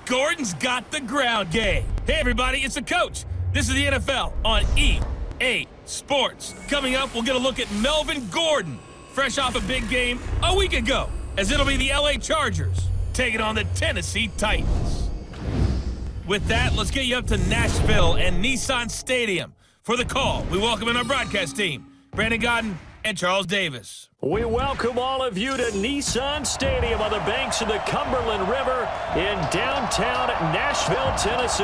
Gordon's got the ground game. Hey, everybody, it's the coach. This is the NFL on EA Sports. Coming up, we'll get a look at Melvin Gordon, fresh off a big game a week ago, as it'll be the LA Chargers taking on the Tennessee Titans. With that, let's get you up to Nashville and Nissan Stadium. For the call, we welcome in our broadcast team, Brandon Godden and Charles Davis. We welcome all of you to Nissan Stadium on the banks of the Cumberland River in downtown Nashville, Tennessee.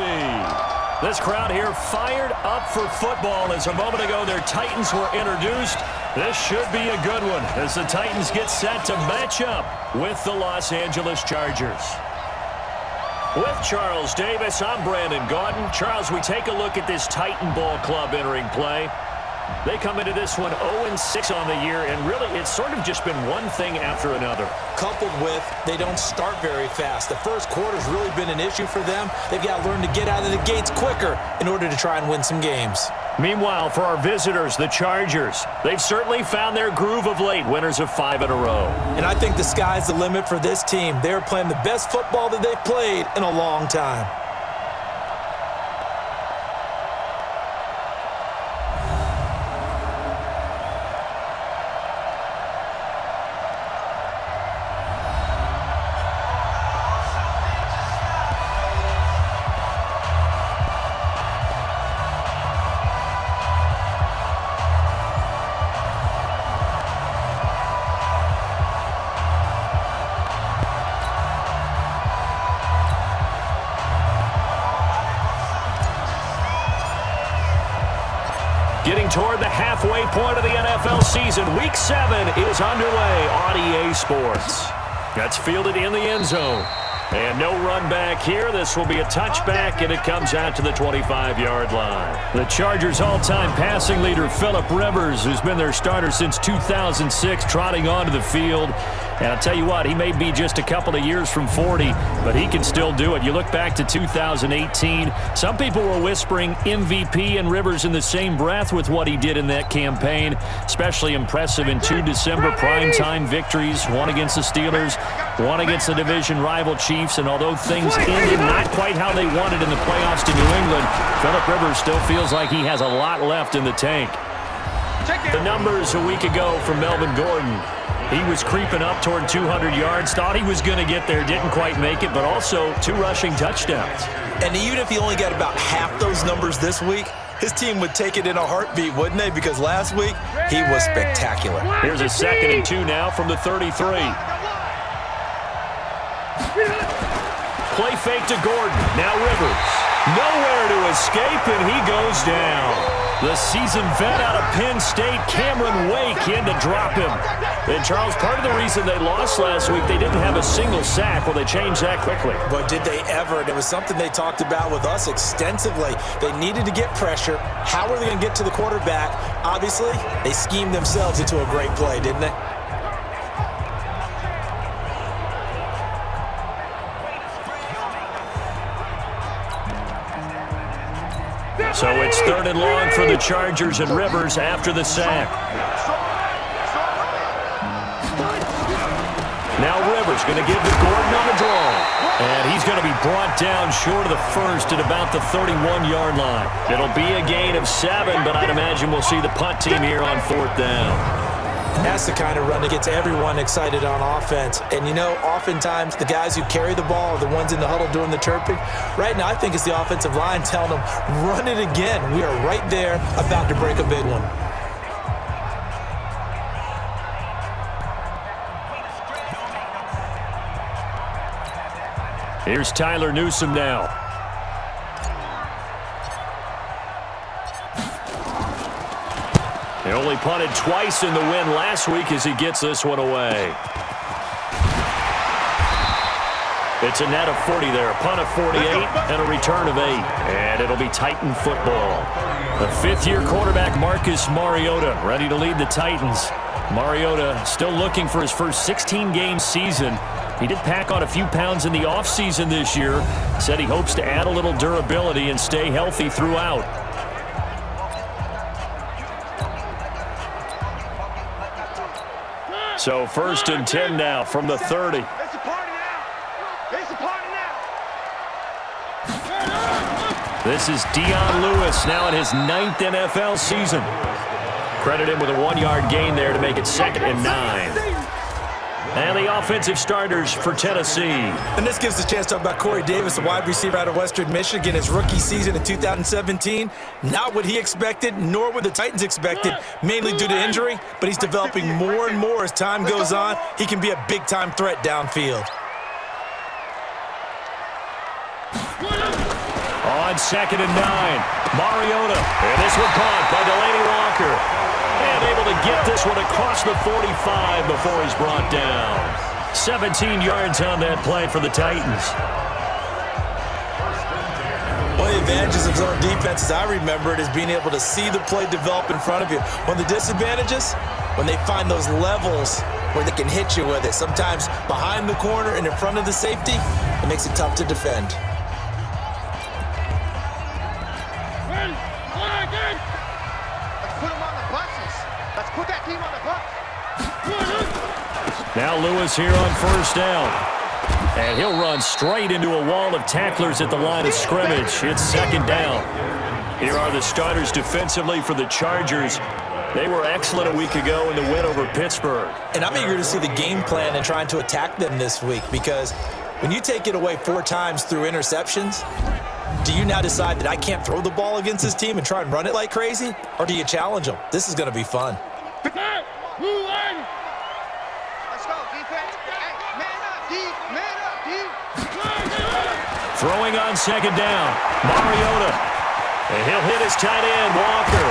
This crowd here fired up for football as a moment ago their Titans were introduced. This should be a good one as the Titans get set to match up with the Los Angeles Chargers. With Charles Davis, I'm Brandon Godden. Charles, we take a look at this Titan ball club entering play. They come into this one 0-6 on the year, and really it's sort of just been one thing after another. Coupled with they don't start very fast. The first quarter's really been an issue for them. They've got to learn to get out of the gates quicker in order to try and win some games. Meanwhile, for our visitors, the Chargers, they've certainly found their groove of late, winners of 5 in a row. And I think the sky's the limit for this team. They're playing the best football that they've played in a long time. Getting toward the halfway point of the NFL season, Week 7 is underway on EA Sports. That's fielded in the end zone. And no run back here. This will be a touchback, and it comes out to the 25-yard line. The Chargers' all-time passing leader, Phillip Rivers, who's been their starter since 2006, trotting onto the field. And I'll tell you what, he may be just a couple of years from 40, but he can still do it. You look back to 2018, some people were whispering MVP and Rivers in the same breath with what he did in that campaign. Especially impressive in 2 December primetime victories, one against the Steelers, one against the division rival Chiefs. And although things ended not quite how they wanted in the playoffs to New England, Phillip Rivers still feels like he has a lot left in the tank. The numbers a week ago from Melvin Gordon. He was creeping up toward 200 yards, thought he was going to get there, didn't quite make it, but also 2 rushing touchdowns. And even if he only got about half those numbers this week, his team would take it in a heartbeat, wouldn't they? Because last week, he was spectacular. Here's a 2nd and 2 now from the 33. Play fake to Gordon. Now Rivers. Nowhere to escape, and he goes down. The seasoned vet out of Penn State, Cameron Wake, in to drop him. And, Charles, part of the reason they lost last week, they didn't have a single sack. Well, they changed that quickly. But did they ever? And it was something they talked about with us extensively. They needed to get pressure. How are they going to get to the quarterback? Obviously, they schemed themselves into a great play, didn't they? So it's 3rd and long for the Chargers and Rivers after the sack. Now Rivers going to give to Gordon on the draw. And he's going to be brought down short of the first at about the 31-yard line. It'll be a gain of 7, but I'd imagine we'll see the punt team here on 4th down. That's the kind of run that gets everyone excited on offense. And, you know, oftentimes the guys who carry the ball are the ones in the huddle doing the chirping. Right now, I think it's the offensive line telling them, run it again. We are right there about to break a big one. Here's Tyler Newsome now. He only punted twice in the win last week as he gets this one away. It's a net of 40 there, a punt of 48, and a return of 8. And it'll be Titan football. The 5th-year quarterback, Marcus Mariota, ready to lead the Titans. Mariota still looking for his first 16-game season. He did pack on a few pounds in the offseason this year. Said he hopes to add a little durability and stay healthy throughout. So 1st and 10 now from the 30. This is Dion Lewis, now in his 9th NFL season. Credit him with a 1-yard gain there to make it 2nd and 9. And the offensive starters for Tennessee. And this gives us a chance to talk about Corey Davis, the wide receiver out of Western Michigan. His rookie season in 2017, not what he expected, nor what the Titans expected, mainly due to injury, but he's developing more and more as time goes on. He can be a big-time threat downfield. On 2nd and 9, Mariota. And this one caught by Delaney Walker. And able to get this one across the 45 before he's brought down. 17 yards on that play for the Titans. One of the advantages of zone defense, as I remember it, is being able to see the play develop in front of you. One of the disadvantages, when they find those levels where they can hit you with it, sometimes behind the corner and in front of the safety, it makes it tough to defend. Put that team on the bus. Now Lewis here on 1st down. And he'll run straight into a wall of tacklers at the line of scrimmage. It's 2nd down. Here are the starters defensively for the Chargers. They were excellent a week ago in the win over Pittsburgh. And I'm eager to see the game plan and trying to attack them this week, because when you take it away 4 times through interceptions, do you now decide that I can't throw the ball against this team and try and run it like crazy? Or do you challenge them? This is going to be fun. Let's go, defense. Hey, man up, D. Man up, D. Throwing on 2nd down, Mariota. And he'll hit his tight end, Walker.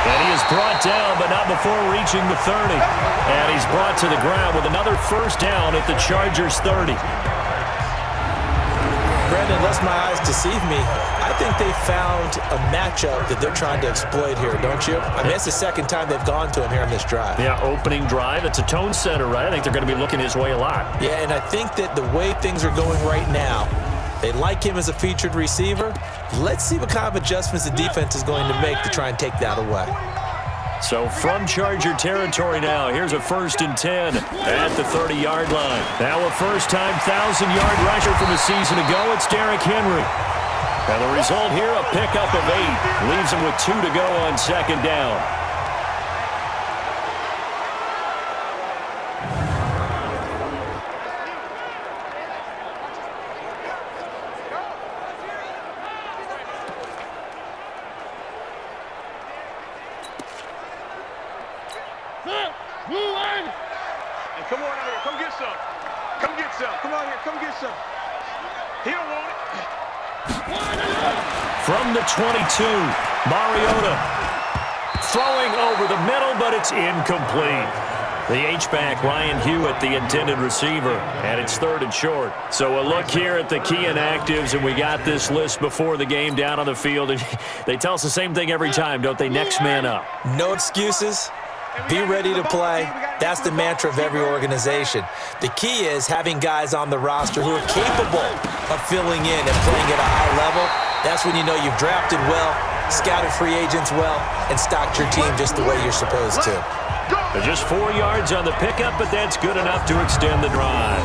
And he is brought down, but not before reaching the 30. And he's brought to the ground with another 1st down at the Chargers' 30. Brandon, unless my eyes deceive me, I think they found a matchup that they're trying to exploit here, don't you? I mean, it's the 2nd time they've gone to him here in this drive. Yeah, opening drive. It's a tone setter, right? I think they're going to be looking his way a lot. Yeah, and I think that the way things are going right now, they like him as a featured receiver. Let's see what kind of adjustments the defense is going to make to try and take that away. So from Charger territory now, here's a 1st and 10 at the 30-yard line. Now a first-time 1,000-yard rusher from a season ago, it's Derrick Henry. And the result here, a pickup of 8. Leaves him with 2 to go on 2nd down. Come on out here. Come get some. Come get some. Come on here. Come get some. He don't want it. From the 22, Mariota. Throwing over the middle, but it's incomplete. The H-back, Ryan Hewitt, the intended receiver, and it's 3rd and short. So a look here at the key inactives, and we got this list before the game down on the field. And they tell us the same thing every time, don't they? Next man up. No excuses. Be ready to play. That's the mantra of every organization. The key is having guys on the roster who are capable of filling in and playing at a high level. That's when you know you've drafted well, scouted free agents well, and stocked your team just the way you're supposed to. Just 4 yards on the pickup, but that's good enough to extend the drive.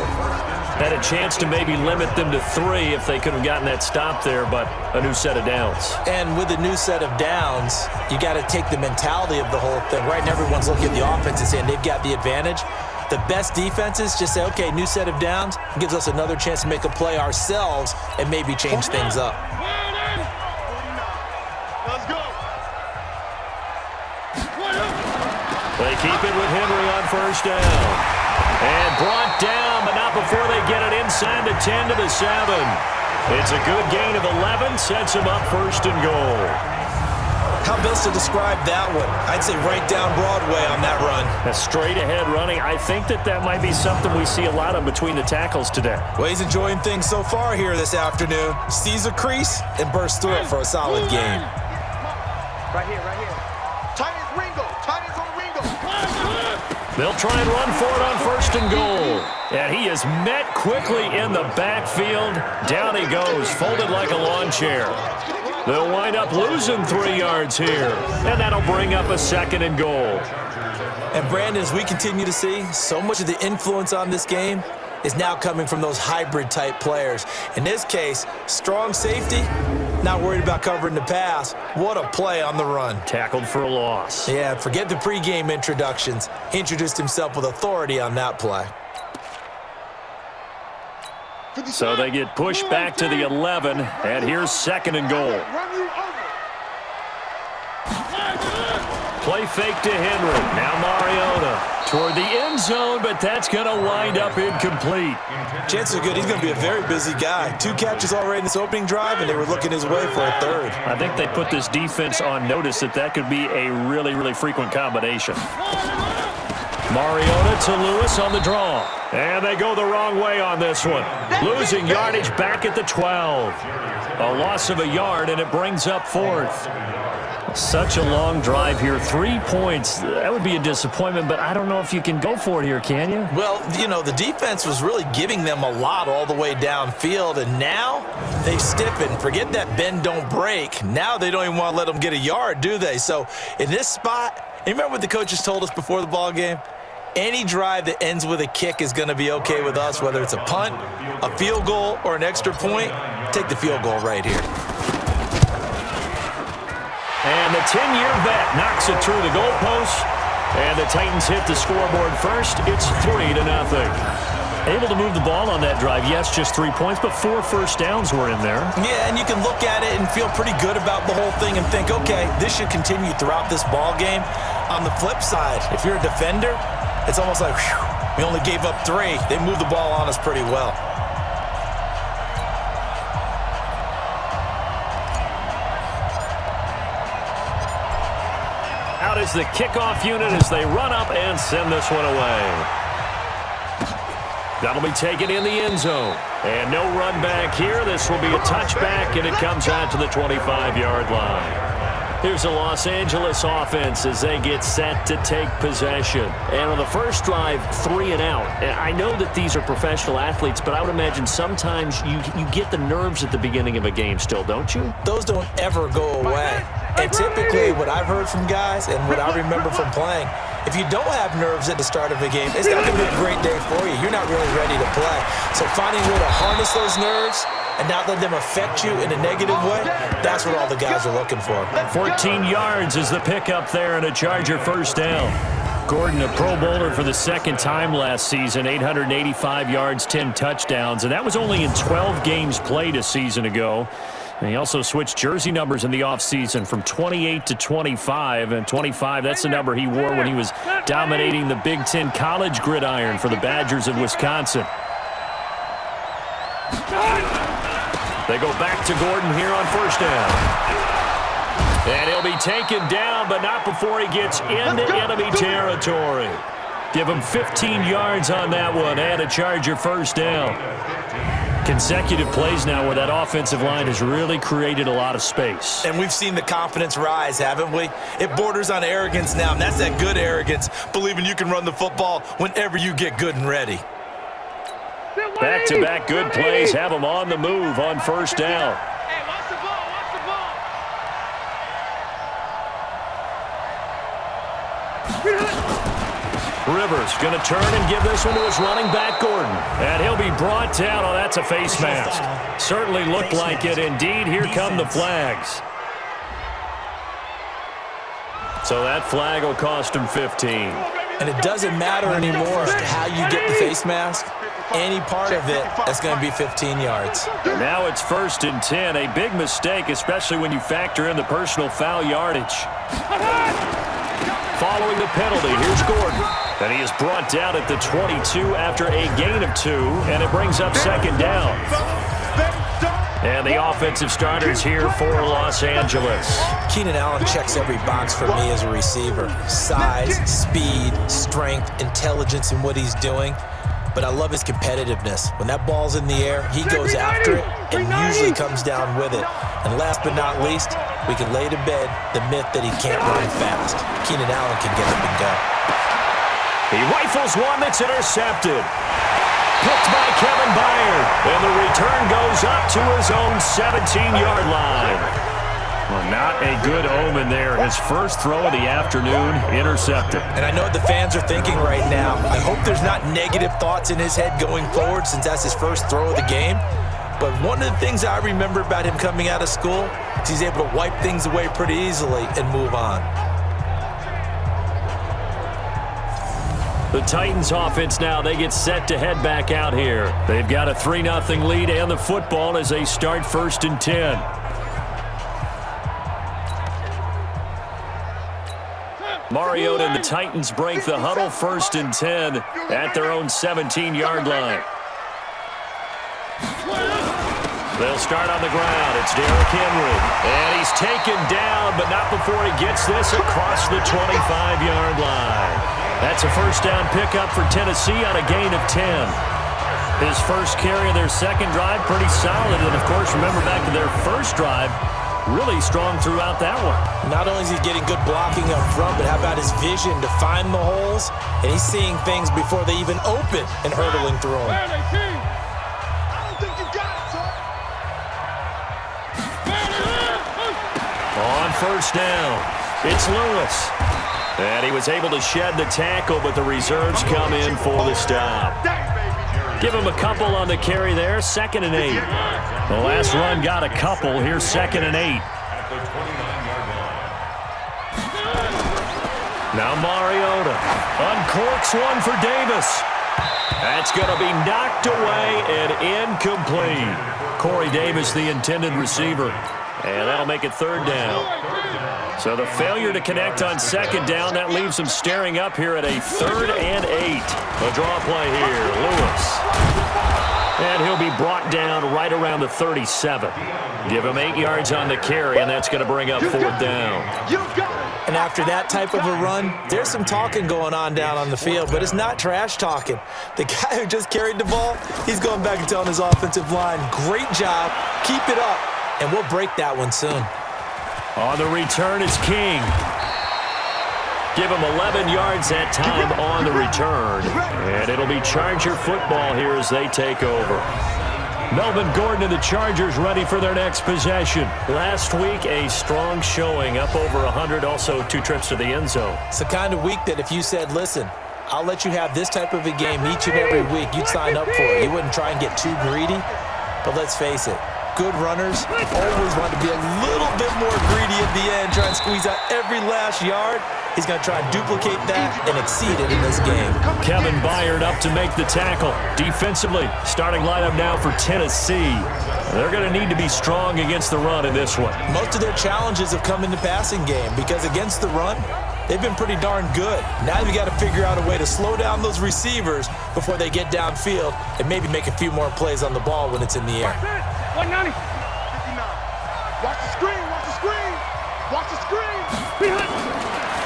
Had a chance to maybe limit them to 3 if they could have gotten that stop there, but a new set of downs. And with a new set of downs, you got to take the mentality of the whole thing. Right now, everyone's looking at the offense and saying they've got the advantage. The best defenses just say, okay, new set of downs, gives us another chance to make a play ourselves and maybe change things up. Let's go. They keep it with Henry on 1st down. And brought down, but not before they get it inside the 10 to the 7. It's a good gain of 11, sets them up 1st and goal. How best to describe that one? I'd say right down Broadway on that run. A straight ahead running. I think that might be something we see a lot of between the tackles today. Well, he's enjoying things so far here this afternoon. Sees a crease and bursts through it for a solid game. Right here, right here. Tight ends Ringo. Tight ends on the Ringo. They'll try and run for it on 1st and goal. And he is met quickly in the backfield. Down he goes, folded like a lawn chair. They'll wind up losing 3 yards here. And that'll bring up a 2nd and goal. And Brandon, as we continue to see, so much of the influence on this game is now coming from those hybrid-type players. In this case, strong safety not worried about covering the pass. What a play on the run. Tackled for a loss. Yeah, forget the pregame introductions. He introduced himself with authority on that play. So they get pushed back to the 11, and here's 2nd and goal. Play fake to Henry. Now Mariota toward the end zone, but that's going to wind up incomplete. Chances are good he's going to be a very busy guy. 2 catches already in this opening drive, and they were looking his way for a 3rd. I think they put this defense on notice that could be a really, really frequent combination. Mariota to Lewis on the draw. And they go the wrong way on this one. Losing yardage back at the 12. A loss of a yard, and it brings up 4th. Such a long drive here. 3 points. That would be a disappointment, but I don't know if you can go for it here, can you? Well, you know, the defense was really giving them a lot all the way downfield, and now they've stiffened. Forget that bend, don't break. Now they don't even want to let them get a yard, do they? So in this spot, you remember what the coaches told us before the ball game? Any drive that ends with a kick is going to be okay with us, whether it's a punt, a field goal, or an extra point. Take the field goal right here. And the 10-year vet knocks it through the goalpost. And the Titans hit the scoreboard first. It's 3-0. Able to move the ball on that drive. Yes, just 3 points, but 4 first downs were in there. Yeah, and you can look at it and feel pretty good about the whole thing and think, okay, this should continue throughout this ball game. On the flip side, if you're a defender, it's almost like, whew, we only gave up 3. They moved the ball on us pretty well. Out is the kickoff unit as they run up and send this one away. That'll be taken in the end zone. And no run back here. This will be a touchback, and it comes out to the 25-yard line. Here's the Los Angeles offense as they get set to take possession. And on the first drive, 3 and out. I know that these are professional athletes, but I would imagine sometimes you get the nerves at the beginning of a game still, don't you? Those don't ever go away. And typically what I've heard from guys and what I remember from playing, if you don't have nerves at the start of a game, it's not going to be a great day for you. You're not really ready to play. So finding a way to harness those nerves and not let them affect you in a negative way, that's what all the guys are looking for. 14 yards is the pickup there and a Charger first down. Gordon, a Pro Bowler for the 2nd time last season, 885 yards, 10 touchdowns, and that was only in 12 games played a season ago. And he also switched jersey numbers in the offseason from 28 to 25, and 25, that's the number he wore when he was dominating the Big Ten college gridiron for the Badgers of Wisconsin. They go back to Gordon here on first down. And he'll be taken down, but not before he gets into enemy territory. Give him 15 yards on that one and a Charger first down. Consecutive plays now where that offensive line has really created a lot of space. And we've seen the confidence rise, haven't we? It borders on arrogance now, and that's that good arrogance, believing you can run the football whenever you get good and ready. Back-to-back good plays have them on the move on first down. Hey, watch the ball, watch the ball. Rivers going to turn and give this one to his running back, Gordon. And he'll be brought down. Oh, that's a face mask. Certainly looked like it. Indeed, here come the flags. So that flag will cost him 15. And it doesn't matter anymore how you get the face mask. Any part of it, that's going to be 15 yards. And now it's 1st and 10. A big mistake, especially when you factor in the personal foul yardage. Following the penalty, here's Gordon. And he is brought down at the 22 after a gain of 2, and it brings up 2nd down. And the offensive starters here for Los Angeles. Keenan Allen checks every box for me as a receiver. Size, speed, strength, intelligence in what he's doing. But I love his competitiveness. When that ball's in the air, he goes after it and usually comes down with it. And last but not least, we can lay to bed the myth that he can't run fast. Keenan Allen can get up and go. He rifles one that's intercepted. Picked by Kevin Byard. And the return goes up to his own 17-yard line. Well, not a good omen there. His first throw of the afternoon, intercepted. And I know what the fans are thinking right now. I hope there's not negative thoughts in his head going forward since that's his first throw of the game. But one of the things I remember about him coming out of school is he's able to wipe things away pretty easily and move on. The Titans offense now, they get set to head back out here. They've got a 3-0 lead and the football as they start 1st and 10. Mariota and the Titans break the huddle 1st and 10 at their own 17-yard line. They'll start on the ground. It's Derrick Henry. And he's taken down, but not before he gets this across the 25-yard line. That's a first down pickup for Tennessee on a gain of 10. His first carry of their second drive, pretty solid. And, of course, remember back to their first drive, really strong throughout that one. Not only is he getting good blocking up front, but how about his vision to find the holes? And he's seeing things before they even open and hurdling through them. On first down, it's Lewis. And he was able to shed the tackle, but the reserves come in for the stop. Give him a couple on the carry there, 2nd and 8. The last run got a couple. Here's 2nd and 8. Now Mariota uncorks one for Davis. That's going to be knocked away and incomplete. Corey Davis, the intended receiver. And that'll make it 3rd down. So the failure to connect on 2nd down, that leaves him staring up here at a 3rd and 8. A draw play here, Lewis. And he'll be brought down right around the 37. Give him 8 yards on the carry, and that's going to bring up 4th down. And after that type of a run, there's some talking going on down on the field, but it's not trash talking. The guy who just carried the ball, he's going back and telling his offensive line, great job, keep it up, and we'll break that one soon. On the return, it's King. Give him 11 yards that time on the return. And it'll be Charger football here as they take over. Melvin Gordon and the Chargers ready for their next possession. Last week, a strong showing, up over 100, also 2 trips to the end zone. It's the kind of week that if you said, listen, I'll let you have this type of a game each and every week, you'd sign up for it. You wouldn't try and get too greedy. But let's face it, good runners always want to be a little bit more greedy at the end, try and squeeze out every last yard. He's going to try and duplicate that and exceed it in this game. Kevin Byard up to make the tackle. Defensively, starting lineup now for Tennessee. They're going to need to be strong against the run in this one. Most of their challenges have come in the passing game because against the run, they've been pretty darn good. Now you got to figure out a way to slow down those receivers before they get downfield and maybe make a few more plays on the ball when it's in the air. 190. 59. Watch the screen. Watch the screen. Watch the screen.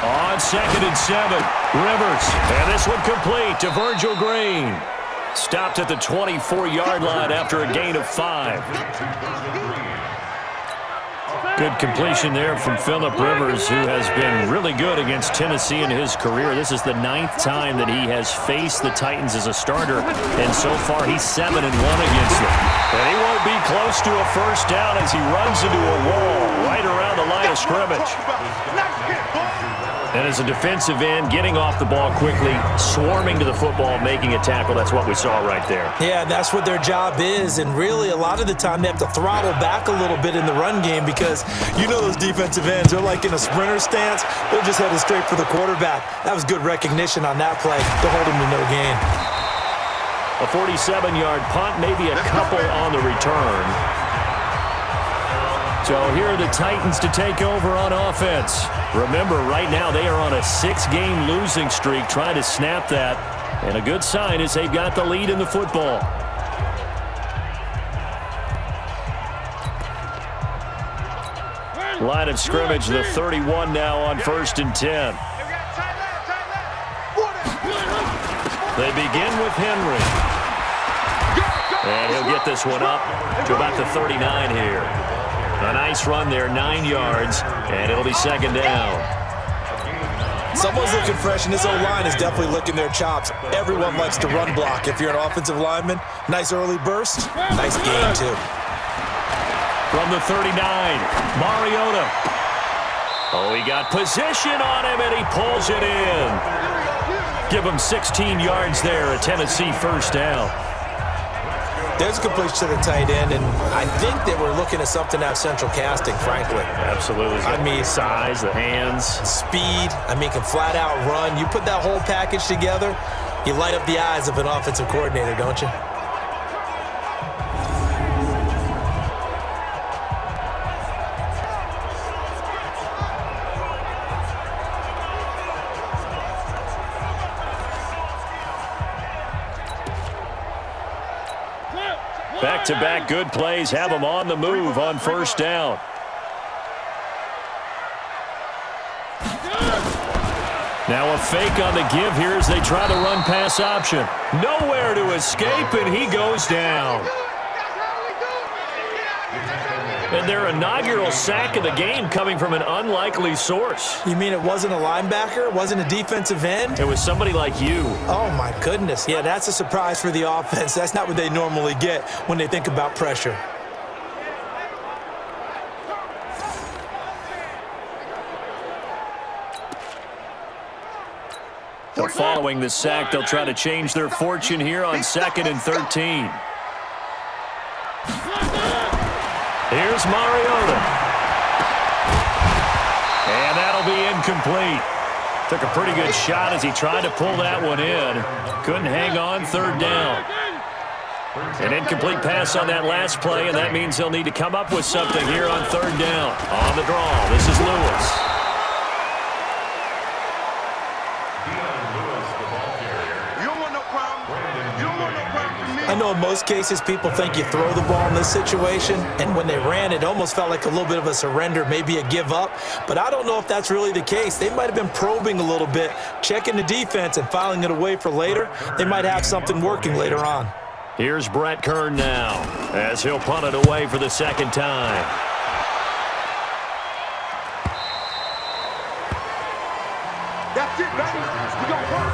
On 2nd and 7, Rivers. And this one complete to Virgil Green. Stopped at the 24-yard line after a gain of 5. Good completion there from Phillip Rivers, who has been really good against Tennessee in his career. This is the 9th time that he has faced the Titans as a starter, and so far he's 7-1 against them. And he won't be close to a first down as he runs into a wall right around the line of scrimmage. And as a defensive end, getting off the ball quickly, swarming to the football, making a tackle, that's what we saw right there. Yeah, that's what their job is, and really a lot of the time they have to throttle back a little bit in the run game because you know those defensive ends, they're like in a sprinter stance, they're just headed straight for the quarterback. That was good recognition on that play to hold him to no gain. A 47-yard punt, maybe a couple on the return. So here are the Titans to take over on offense. Remember, right now they are on a 6-game losing streak, trying to snap that. And a good sign is they've got the lead in the football. Line of scrimmage, the 31 now on 1st and 10. They begin with Henry. And he'll get this one up to about the 39 here. A nice run there, 9 yards, and it'll be 2nd down. Someone's looking fresh, and this O-line is definitely licking their chops. Everyone likes to run block. If you're an offensive lineman, nice early burst, nice gain too. From the 39, Mariota. Oh, he got position on him, and he pulls it in. Give him 16 yards there, a Tennessee first down. There's a completion to the tight end, and I think they were looking at something out of central casting, frankly. Absolutely. I mean, size, the hands. Speed, can flat out run. You put that whole package together, you light up the eyes of an offensive coordinator, don't you? Back-to-back good plays have them on the move on first down. Now a fake on the give here as they try to run pass option. Nowhere to escape, and he goes down. And their inaugural sack of the game coming from an unlikely source. You mean it wasn't a linebacker? It wasn't a defensive end? It was somebody like you. Oh, my goodness. Yeah, that's a surprise for the offense. That's not what they normally get when they think about pressure. So following the sack, they'll try to change their fortune here on 2nd and 13. Here's Mariota. And that'll be incomplete. Took a pretty good shot as he tried to pull that one in. Couldn't hang on, 3rd down. An incomplete pass on that last play, and that means they'll need to come up with something here on 3rd down. On the draw, this is Lewis. I know in most cases people think you throw the ball in this situation, and when they ran, it almost felt like a little bit of a surrender, maybe a give up. But I don't know if that's really the case. They might have been probing a little bit, checking the defense and filing it away for later. They might have something working later on. Here's Brett Kern now as he'll punt it away for the 2nd time. That's it, baby. We gon' work.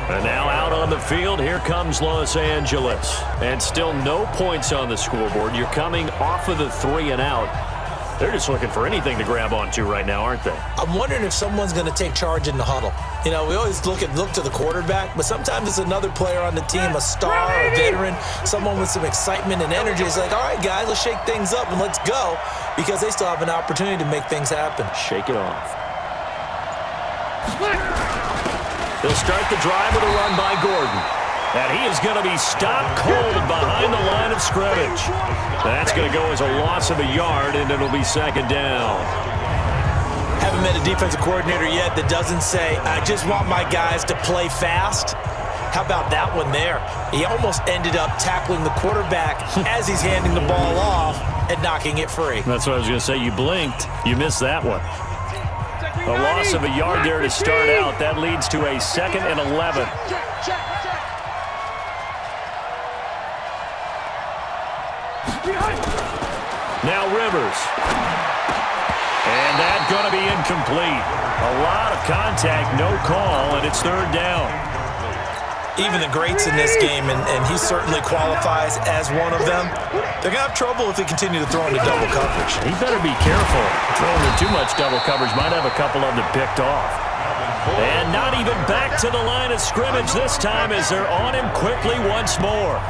And now out on the field, here comes Los Angeles. And still no points on the scoreboard. You're coming off of the 3 and out. They're just looking for anything to grab onto right now, aren't they? I'm wondering if someone's going to take charge in the huddle. You know, we always look to the quarterback, but sometimes it's another player on the team, a star, a veteran, someone with some excitement and energy. It's like, all right, guys, let's shake things up and let's go, because they still have an opportunity to make things happen. Shake it off. They'll start the drive with a run by Gordon. And he is going to be stopped cold behind the line of scrimmage. That's going to go as a loss of a yard, and it'll be 2nd down. Haven't met a defensive coordinator yet that doesn't say, I just want my guys to play fast. How about that one there? He almost ended up tackling the quarterback as he's handing the ball off and knocking it free. That's what I was going to say. You blinked. You missed that one. A loss of a yard there to start out. That leads to a 2nd and 11. Now Rivers. And that's going to be incomplete. A lot of contact, no call, and it's 3rd down. Even the greats in this game, and he certainly qualifies as one of them, they're going to have trouble if they continue to throw into double coverage. He better be careful. Throwing into too much double coverage might have a couple of them picked off. And not even back to the line of scrimmage this time as they're on him quickly once more.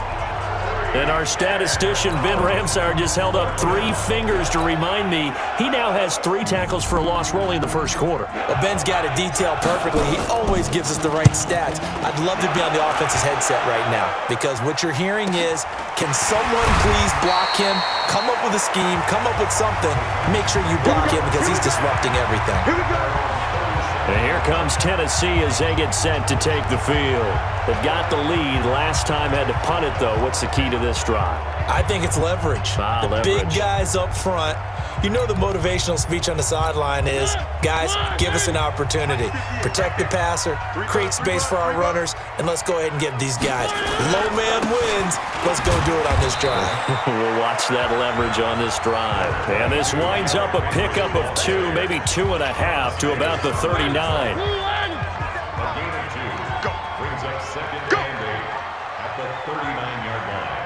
And our statistician, Ben Ramsar, just held up 3 fingers to remind me he now has 3 tackles for a loss rolling in the 1st quarter. Well, Ben's got it detailed perfectly. He always gives us the right stats. I'd love to be on the offense's headset right now, because what you're hearing is, can someone please block him? Come up with a scheme, come up with something. Make sure you block him because he's disrupting everything. And here comes Tennessee as they get set to take the field. They've got the lead. Last time had to punt it, though. What's the key to this drive? I think it's leverage. The big guys up front. You know the motivational speech on the sideline is, guys, give us an opportunity. Protect the passer, create space for our runners, and let's go ahead and give these guys. Low man wins. Let's go do it on this drive. We'll watch that leverage on this drive. And this winds up a pickup of 2, maybe 2.5 to about the 39. Go. Brings up 2nd and 8 at the 39-yard line.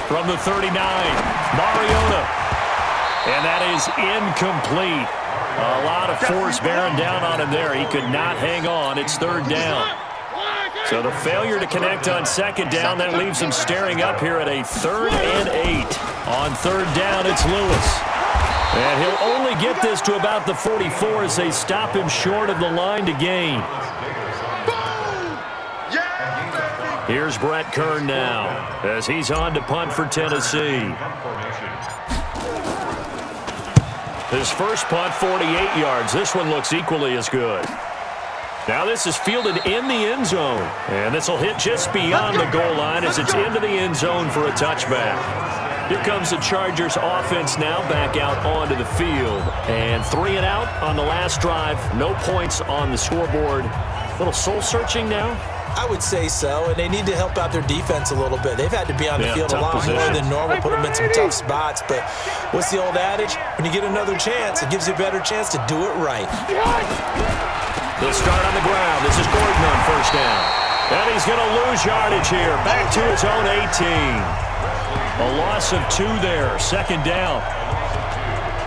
From the 39, Mariota. And that is incomplete. A lot of force bearing down on him there. He could not hang on. It's third down. So the failure to connect on second down, that leaves him staring up here at a 3rd and 8. On third down, it's Lewis. And he'll only get this to about the 44 as they stop him short of the line to gain. Here's Brett Kern now as he's on to punt for Tennessee. His first punt, 48 yards. This one looks equally as good. Now this is fielded in the end zone. And this will hit just beyond the goal line as it's into the end zone for a touchback. Here comes the Chargers offense now back out onto the field. And 3 and out on the last drive. No points on the scoreboard. A little soul-searching now. I would say so, and they need to help out their defense a little bit. They've had to be on the field a lot more than normal, put them in some tough spots. But what's the old adage? When you get another chance, it gives you a better chance to do it right. They'll start on the ground. This is Gordon on first down. And he's going to lose yardage here. Back to his own 18. A loss of 2 there. Second down.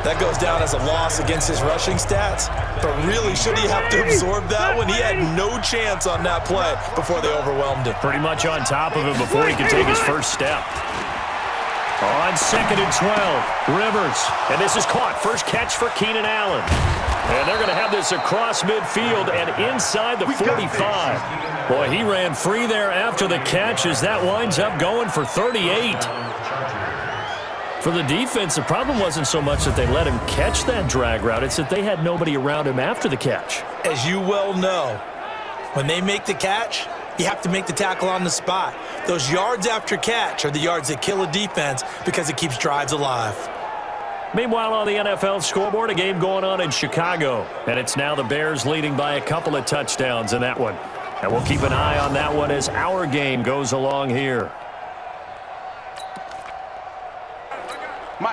That goes down as a loss against his rushing stats. But really, should he have to absorb that one? He had no chance on that play before they overwhelmed him. Pretty much on top of him before he could take his first step. On 2nd and 12, Rivers. And this is caught. First catch for Keenan Allen. And they're going to have this across midfield and inside the 45. Boy, he ran free there after the catch as that winds up going for 38. For the defense, the problem wasn't so much that they let him catch that drag route. It's that they had nobody around him after the catch. As you well know, when they make the catch, you have to make the tackle on the spot. Those yards after catch are the yards that kill a defense because it keeps drives alive. Meanwhile, on the NFL scoreboard, a game going on in Chicago. And it's now the Bears leading by a couple of touchdowns in that one. And we'll keep an eye on that one as our game goes along here.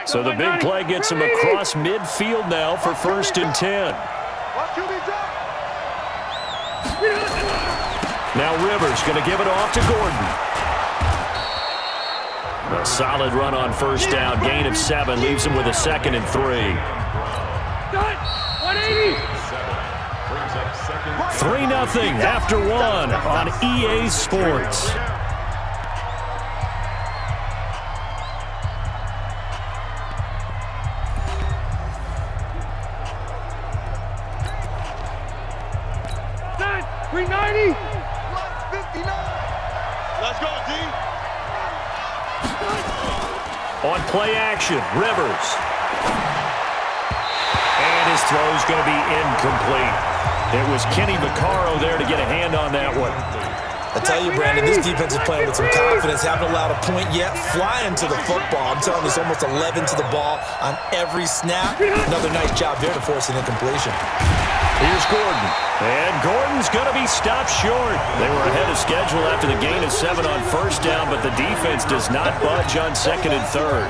So the big play gets him across midfield now for 1st and 10. Now Rivers going to give it off to Gordon. A solid run on first down. Gain of 7 leaves him with a 2nd and 3. 3-0 after 1 on EA Sports. Let's go, D. On play action, Rivers. And his throw's going to be incomplete. It was Kenny Vaccaro there to get a hand on that one. I tell you, Brandon, this defense is playing with some confidence. Haven't allowed a point yet. Flying to the football. I'm telling you, it's almost 11 to the ball on every snap. Another nice job there to force an incompletion. Here's Gordon. And Gordon's going to be stopped short. They were ahead of schedule after the gain of 7 on first down, but the defense does not budge on 2nd and 3rd.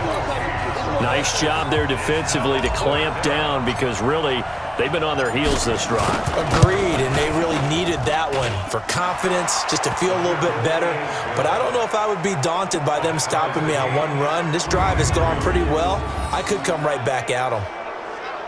Nice job there defensively to clamp down because really they've been on their heels this drive. Agreed, and they really needed that one for confidence, just to feel a little bit better. But I don't know if I would be daunted by them stopping me on one run. This drive has gone pretty well. I could come right back at them.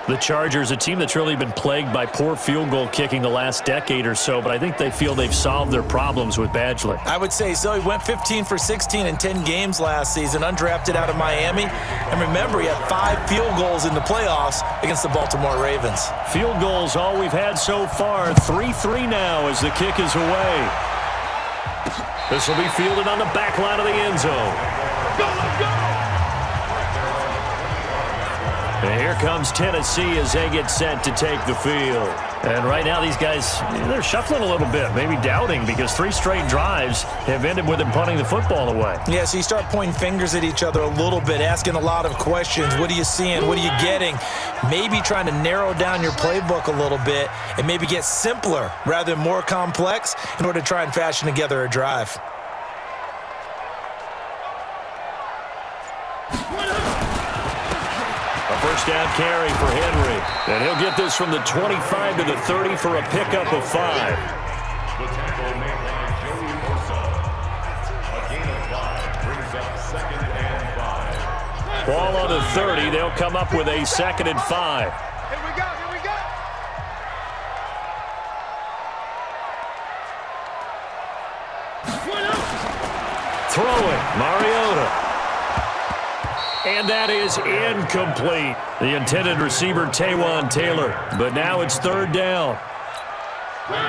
The Chargers, a team that's really been plagued by poor field goal kicking the last decade or so, but I think they feel they've solved their problems with Badgley. I would say so. He went 15 for 16 in 10 games last season, undrafted out of Miami. And remember, he had 5 field goals in the playoffs against the Baltimore Ravens. Field goals, all we've had so far. 3-3 now as the kick is away. This will be fielded on the back line of the end zone. Go, let's go! And here comes Tennessee as they get set to take the field. And right now these guys, they're shuffling a little bit, maybe doubting because 3 straight drives have ended with them punting the football away. Yeah, so you start pointing fingers at each other a little bit, asking a lot of questions. What are you seeing? What are you getting? Maybe trying to narrow down your playbook a little bit and maybe get simpler rather than more complex in order to try and fashion together a drive. First down carry for Henry. And he'll get this from the 25 to the 30 for a pickup of 5. The tackle made by Joey Bosa. A gain of 5 brings up 2nd and 5. Ball on the 30. They'll come up with a 2nd and 5. Here we go, here we go. Throwing, Mariota. And that is incomplete. The intended receiver, Taywan Taylor. But now it's third down.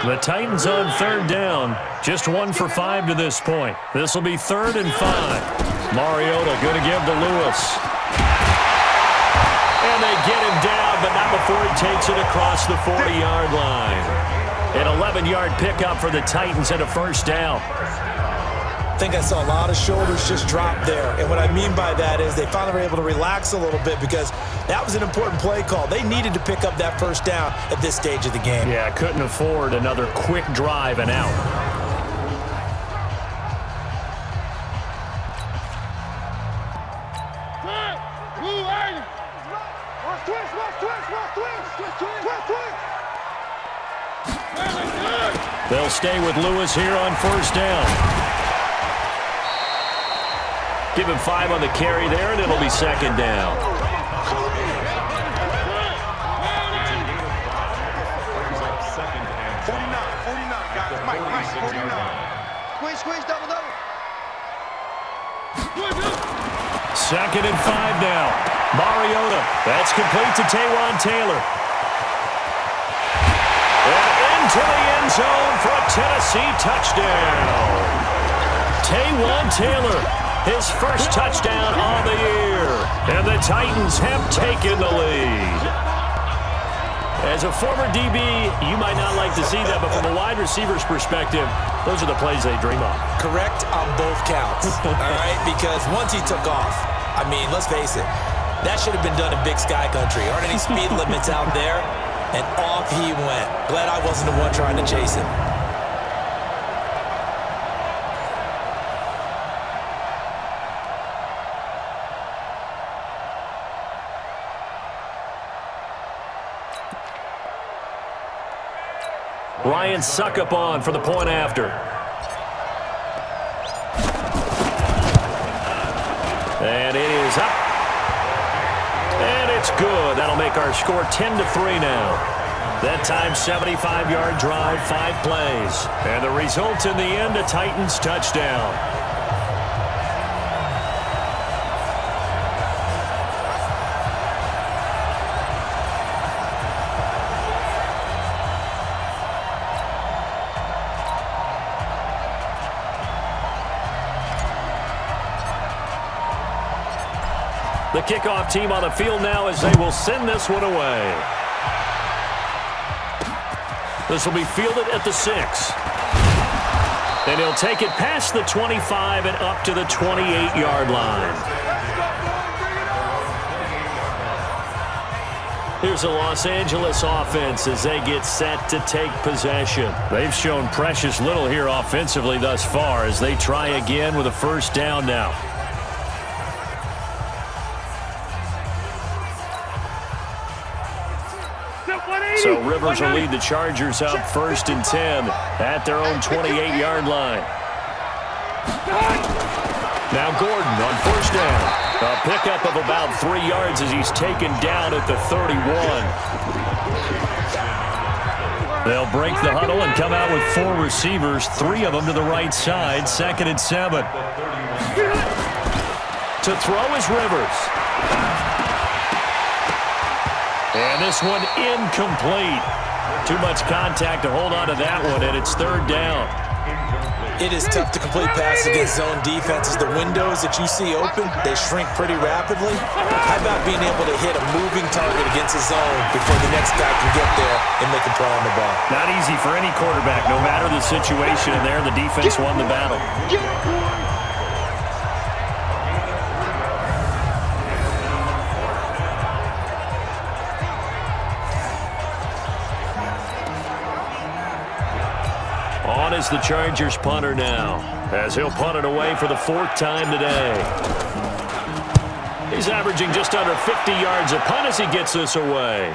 The Titans on third down. Just 1 for 5 to this point. This will be 3rd and 5. Mariota going to give to Lewis. And they get him down, but not before he takes it across the 40-yard line. An 11-yard pickup for the Titans and a first down. I think I saw a lot of shoulders just drop there. And what I mean by that is they finally were able to relax a little bit because that was an important play call. They needed to pick up that first down at this stage of the game. Yeah, couldn't afford another quick drive and out. They'll stay with Lewis here on first down. Give him 5 on the carry there, and it'll be second down. Second and 5 now. Mariota. That's complete to Taywan Taylor. And into the end zone for a Tennessee touchdown. Taywan Taylor. His first touchdown on the year. And the Titans have taken the lead. As a former DB, you might not like to see that, but from a wide receiver's perspective, those are the plays they dream of. Correct on both counts, all right? Because once he took off, I mean, let's face it, that should have been done in Big Sky Country. Aren't any speed limits out there? And off he went. Glad I wasn't the one trying to chase him. Ryan Suckup on for the point after. And it is up. And it's good. That'll make our score 10-3 now. That time, 75-yard drive, 5 plays. And the result in the end, a Titans touchdown. The kickoff team on the field now as they will send this one away. This will be fielded at the 6. And he'll take it past the 25 and up to the 28-yard line. Here's the Los Angeles offense as they get set to take possession. They've shown precious little here offensively thus far as they try again with a first down now. So Rivers will lead the Chargers up 1st and 10 at their own 28-yard line. Now Gordon on first down. A pickup of about 3 yards as he's taken down at the 31. They'll break the huddle and come out with 4 receivers, 3 of them to the right side, 2nd and 7. To throw is Rivers. And this one incomplete. Too much contact to hold on to that one, and it's 3rd down. It is tough to complete passes against zone defenses. The windows that you see open, they shrink pretty rapidly. How about being able to hit a moving target against a zone before the next guy can get there and make a play on the ball? Not easy for any quarterback, no matter the situation, and there the defense won the battle. On is the Chargers punter now, as he'll punt it away for the 4th time today. He's averaging just under 50 yards a punt as he gets this away.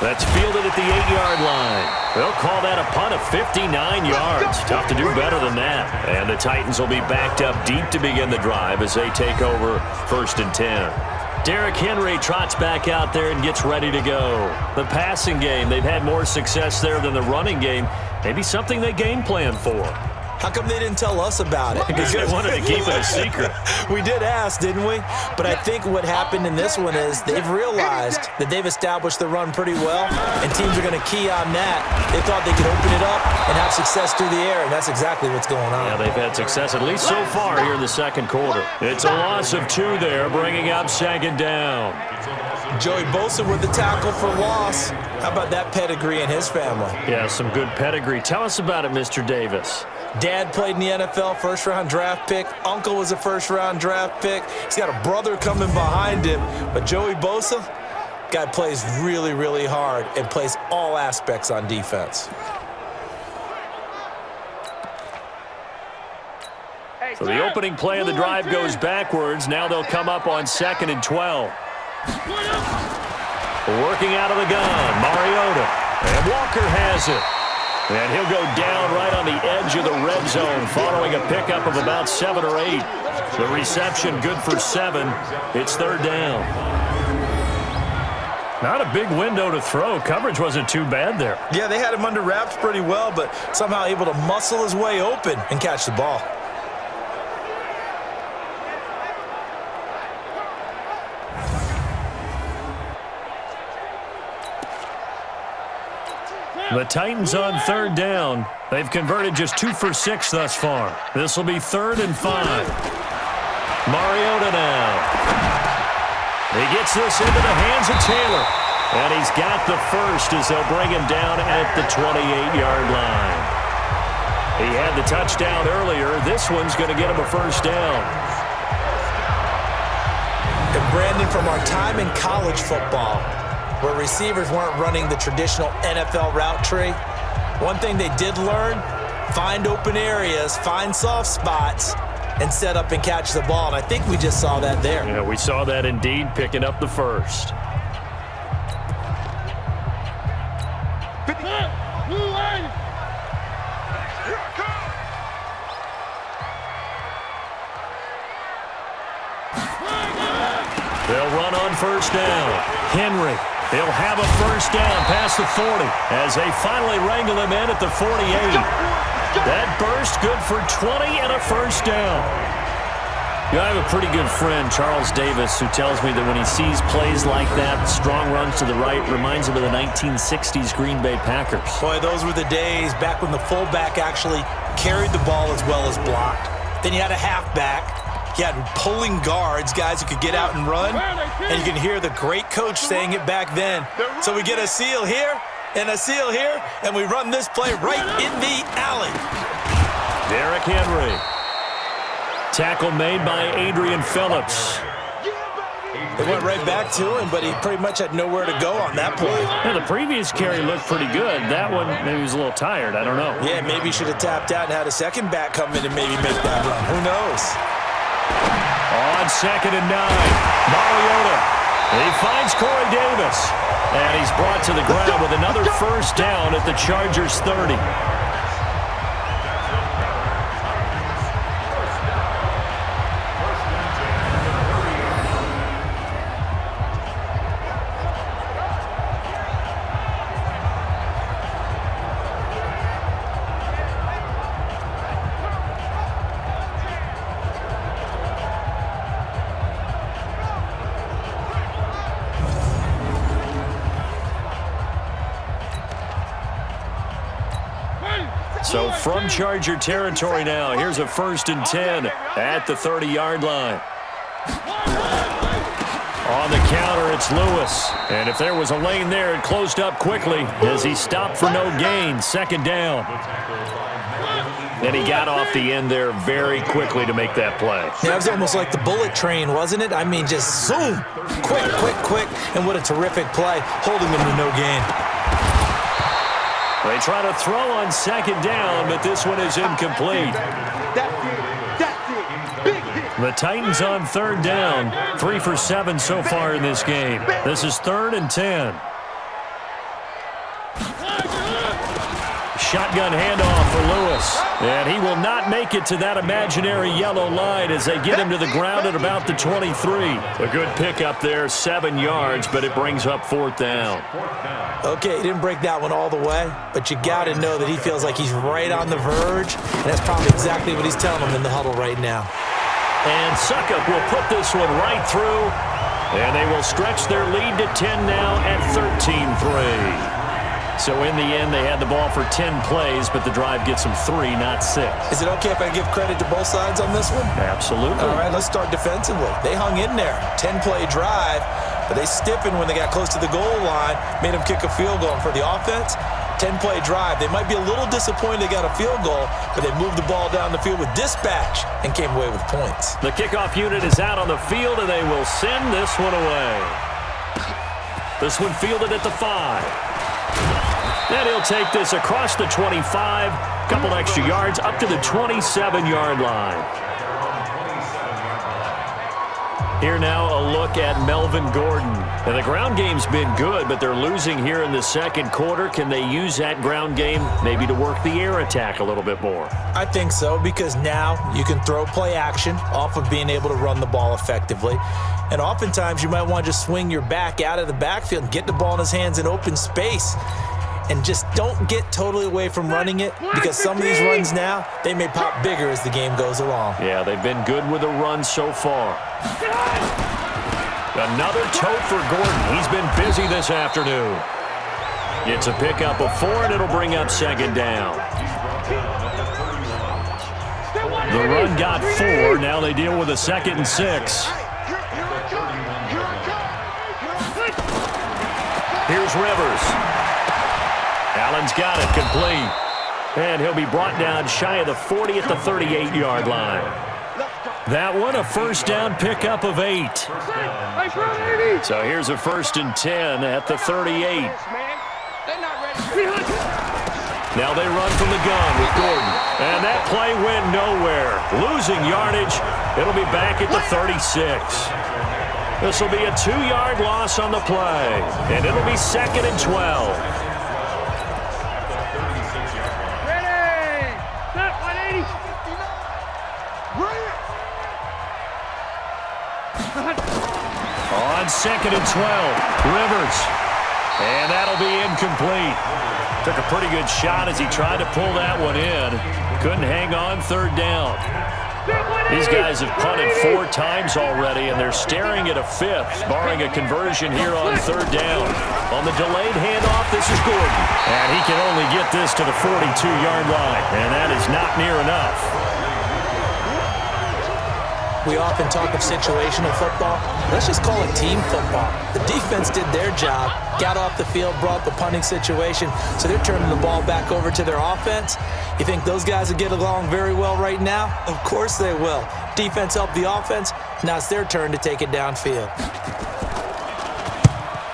That's fielded at the 8-yard line. They'll call that a punt of 59 yards. Tough to do better than that. And the Titans will be backed up deep to begin the drive as they take over 1st and 10. Derrick Henry trots back out there and gets ready to go. The passing game, they've had more success there than the running game. Maybe something they game plan for. How come they didn't tell us about it? Because they wanted to keep it a secret. We did ask, didn't we? But I think what happened in this one is they've realized that they've established the run pretty well, and teams are going to key on that. They thought they could open it up and have success through the air, and that's exactly what's going on. Yeah, they've had success at least so far here in the second quarter. It's a loss of 2 there, bringing up second down. Joey Bosa with the tackle for loss. How about that pedigree in his family? Yeah, some good pedigree. Tell us about it, Mr. Davis. Dad played in the NFL, first-round draft pick. Uncle was a first-round draft pick. He's got a brother coming behind him. But Joey Bosa, guy plays really, really hard and plays all aspects on defense. So the opening play of the drive goes backwards. Now they'll come up on 2nd and 12. Working out of the gun, Mariota. And Walker has it. And he'll go down right on the edge of the red zone following a pickup of about 7 or 8. The reception good for 7. It's 3rd down. Not a big window to throw. Coverage wasn't too bad there. Yeah, they had him under wraps pretty well, but somehow able to muscle his way open and catch the ball. The Titans on 3rd down. They've converted just 2 for 6 thus far. This will be 3rd and 5. Mariota now. He gets this into the hands of Taylor. And he's got the first as they'll bring him down at the 28-yard line. He had the touchdown earlier. This one's going to get him a first down. And Brandon, from our time in college football, where receivers weren't running the traditional NFL route tree, one thing they did learn, find open areas, find soft spots, and set up and catch the ball. And I think we just saw that there. Yeah, we saw that indeed, picking up the first. They'll run on first down. Henry. He'll have a first down past the 40 as they finally wrangle him in at the 48. That burst good for 20 and a first down. I have a pretty good friend, Charles Davis, who tells me that when he sees plays like that, strong runs to the right, reminds him of the 1960s Green Bay Packers. Boy, those were the days back when the fullback actually carried the ball as well as blocked. Then you had a halfback. You had pulling guards, guys who could get out and run, and you can hear the great coach saying it back then. So we get a seal here and a seal here, and we run this play right in the alley. Derrick Henry. Tackle made by Adrian Phillips. They went right back to him, but he pretty much had nowhere to go on that play. Yeah, the previous carry looked pretty good. That one, maybe he was a little tired. I don't know. Yeah, maybe he should have tapped out and had a second back come in and maybe make that run. Who knows? On 2nd and 9, Mariota. He finds Corey Davis. And he's brought to the ground with another first down at the Chargers' 30. So from Charger territory now, here's a 1st and 10 at the 30-yard line. On the counter, it's Lewis. And if there was a lane there, it closed up quickly as he stopped for no gain. 2nd down. And he got off the end there very quickly to make that play. Yeah, it was almost like the bullet train, wasn't it? I mean, just zoom. Quick, quick, quick. And what a terrific play, holding him to no gain. They try to throw on 2nd down, but this one is incomplete. The Titans on 3rd down, 3 for 7 so far in this game. This is 3rd and 10. shotgun handoff for Lewis. And he will not make it to that imaginary yellow line as they get him to the ground at about the 23. A good pickup there, 7 yards, but it brings up 4th down. Okay, he didn't break that one all the way, but you got to know that he feels like he's right on the verge, and that's probably exactly what he's telling them in the huddle right now. And Suckup will put this one right through, and they will stretch their lead to 10 now at 13-3. So in the end, they had the ball for 10 plays, but the drive gets them 3, not 6. Is it okay if I give credit to both sides on this one? Absolutely. All right, let's start defensively. They hung in there. 10-play drive, but they stiffened when they got close to the goal line, made them kick a field goal. And for the offense, 10-play drive. They might be a little disappointed they got a field goal, but they moved the ball down the field with dispatch and came away with points. The kickoff unit is out on the field, and they will send this one away. This one fielded at the 5. And he'll take this across the 25, couple extra yards up to the 27-yard line. Here now a look at Melvin Gordon. And the ground game's been good, but they're losing here in the second quarter. Can they use that ground game maybe to work the air attack a little bit more? I think so, because now you can throw play action off of being able to run the ball effectively. And oftentimes you might want to just swing your back out of the backfield and get the ball in his hands in open space. And just don't get totally away from running it, because some of these runs now, they may pop bigger as the game goes along. Yeah, they've been good with the run so far. Another tote for Gordon. He's been busy this afternoon. It's a pickup of 4, and it'll bring up 2nd down. The run got 4. Now they deal with a 2nd and 6. Here's Rivers. Allen's got it, complete. And he'll be brought down shy of the 40 at the 38-yard line. That one, a 1st down pickup of 8. So here's a 1st and 10 at the 38. Now they run from the gun with Gordon. And that play went nowhere. Losing yardage. It'll be back at the 36. This will be a 2-yard loss on the play. And it'll be 2nd and 12. On 2nd and 12, Rivers. And that'll be incomplete. Took a pretty good shot as he tried to pull that one in. Couldn't hang on 3rd down. These guys have punted 4 times already, and they're staring at a 5th, barring a conversion here on 3rd down. On the delayed handoff, this is Gordon. And he can only get this to the 42-yard line, and that is not near enough. We often talk of situational football. Let's just call it team football. The defense did their job, got off the field, brought the punting situation, so they're turning the ball back over to their offense. You think those guys will get along very well right now? Of course they will. Defense helped the offense. Now it's their turn to take it downfield.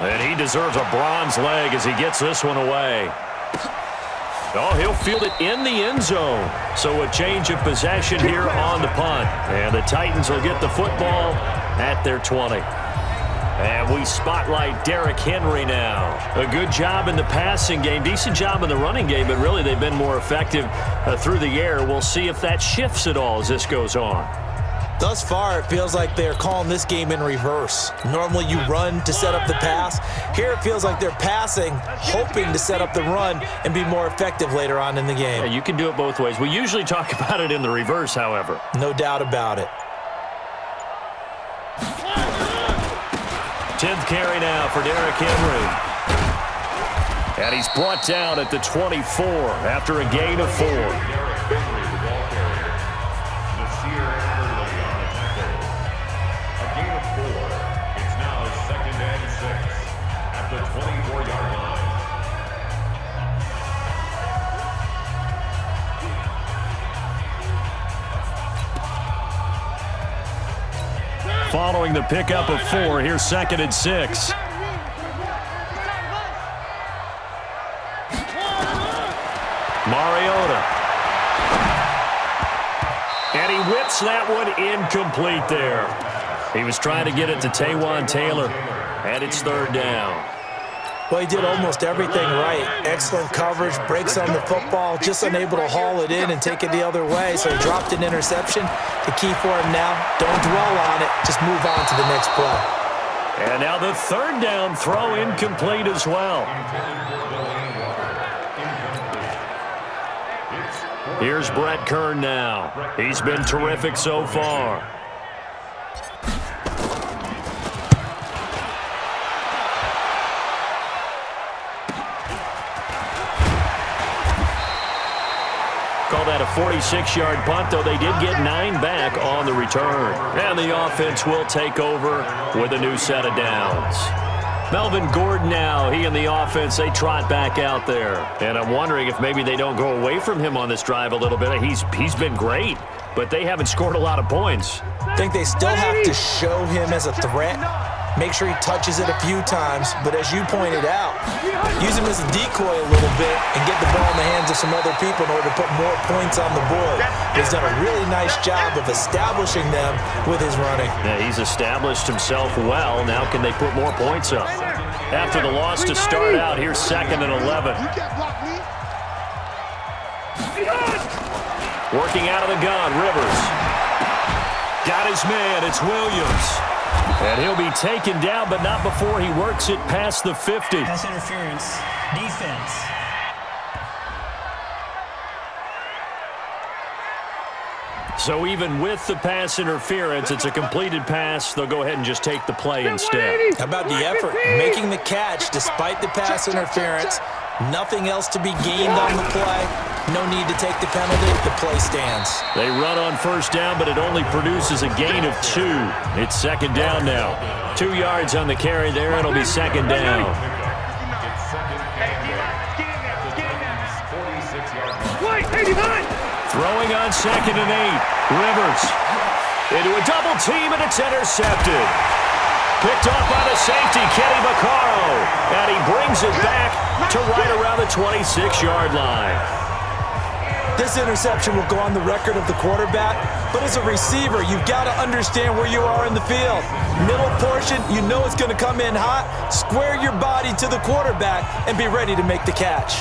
And he deserves a bronze leg as he gets this one away. Oh, he'll field it in the end zone. So a change of possession here on the punt. And the Titans will get the football at their 20. And we spotlight Derrick Henry now. A good job in the passing game, decent job in the running game, but really they've been more effective through the air. We'll see if that shifts at all as this goes on. Thus far, it feels like they're calling this game in reverse. Normally you run to set up the pass. Here it feels like they're passing, hoping to set up the run and be more effective later on in the game. Yeah, you can do it both ways. We usually talk about it in the reverse, however. No doubt about it. 10th carry now for Derrick Henry. And he's brought down at the 24 after a gain of 4. Following the pickup of 4, here's 2nd and 6. Mariota. And he whips that one incomplete there. He was trying to get it to Taywan Taylor, and it's 3rd down. Well, he did almost everything right. Excellent coverage, breaks on the football, just unable to haul it in and take it the other way, so he dropped an interception. The key for him now, don't dwell on it, just move on to the next play. And now the third down throw incomplete as well. Here's Brett Kern now. He's been terrific so far. Call that a 46-yard punt, though they did get 9 back on the return. And the offense will take over with a new set of downs. Melvin Gordon now, he and the offense, they trot back out there. And I'm wondering if maybe they don't go away from him on this drive a little bit. He's been great, but they haven't scored a lot of points. I think they still have to show him as a threat. Make sure he touches it a few times, but as you pointed out, use him as a decoy a little bit and get the ball in the hands of some other people in order to put more points on the board. He's done a really nice job of establishing them with his running. Yeah, he's established himself well. Now can they put more points up? After the loss to start out, here's 2nd and 11. Working out of the gun, Rivers. Got his man, it's Williams. And he'll be taken down, but not before he works it past the 50. Pass interference, defense. So even with the pass interference, it's a completed pass. They'll go ahead and just take the play instead. How about the effort? Making the catch despite the pass interference. Nothing else to be gained on the play. No need to take the penalty. The play stands. They run on first down, but it only produces a gain of 2. It's 2nd down now. 2 yards on the carry there. It'll be 2nd down. Throwing on 2nd and 8. Rivers into a double team, and it's intercepted. Picked off by the safety, Kenny Vaccaro. And he brings it back to right around the 26-yard line. This interception will go on the record of the quarterback, but as a receiver, you've got to understand where you are in the field. Middle portion, you know it's going to come in hot. Square your body to the quarterback and be ready to make the catch.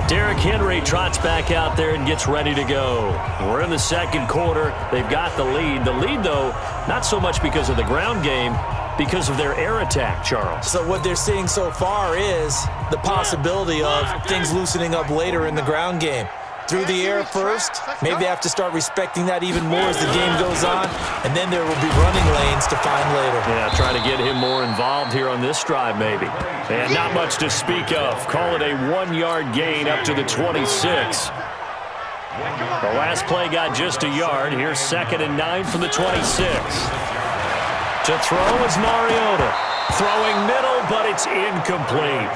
Derrick Henry trots back out there and gets ready to go. We're in the 2nd quarter. They've got the lead. The lead, though, not so much because of the ground game, because of their air attack, Charles. So what they're seeing so far is the possibility of things loosening up later in the ground game. Through the air first, maybe they have to start respecting that even more as the game goes on, and then there will be running lanes to find later. Yeah, try to get him more involved here on this drive maybe. And not much to speak of. Call it a 1-yard gain up to the 26. The last play got just a yard. Here's 2nd and 9 from the 26. To throw is Mariota. Throwing middle, but it's incomplete.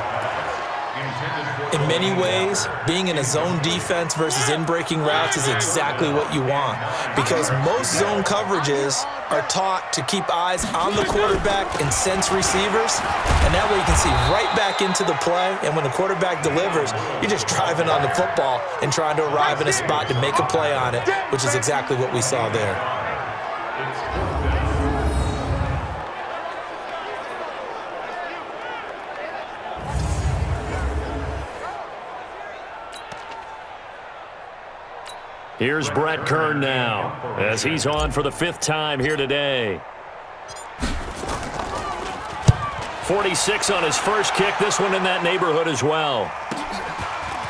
In many ways, being in a zone defense versus in-breaking routes is exactly what you want, because most zone coverages are taught to keep eyes on the quarterback and sense receivers, and that way you can see right back into the play, and when the quarterback delivers, you're just driving on the football and trying to arrive in a spot to make a play on it, which is exactly what we saw there. Here's Brett Kern now, as he's on for the 5th time here today. 46 on his first kick, this one in that neighborhood as well.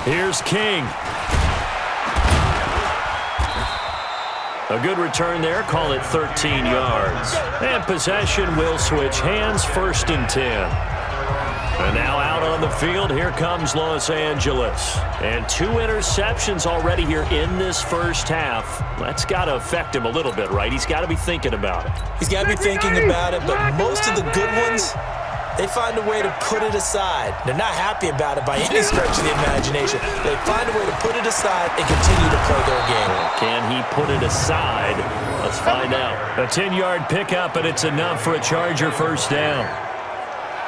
Here's King. A good return there, call it 13 yards. And possession will switch hands, 1st and 10. And now out on the field, here comes Los Angeles. And 2 interceptions already here in this first half. That's got to affect him a little bit, right? He's got to be thinking about it. He's got to be thinking about it, but most of the good ones, they find a way to put it aside. They're not happy about it by any stretch of the imagination. They find a way to put it aside and continue to play their game. Can he put it aside? Let's find out. A 10-yard pickup, and it's enough for a Charger 1st down.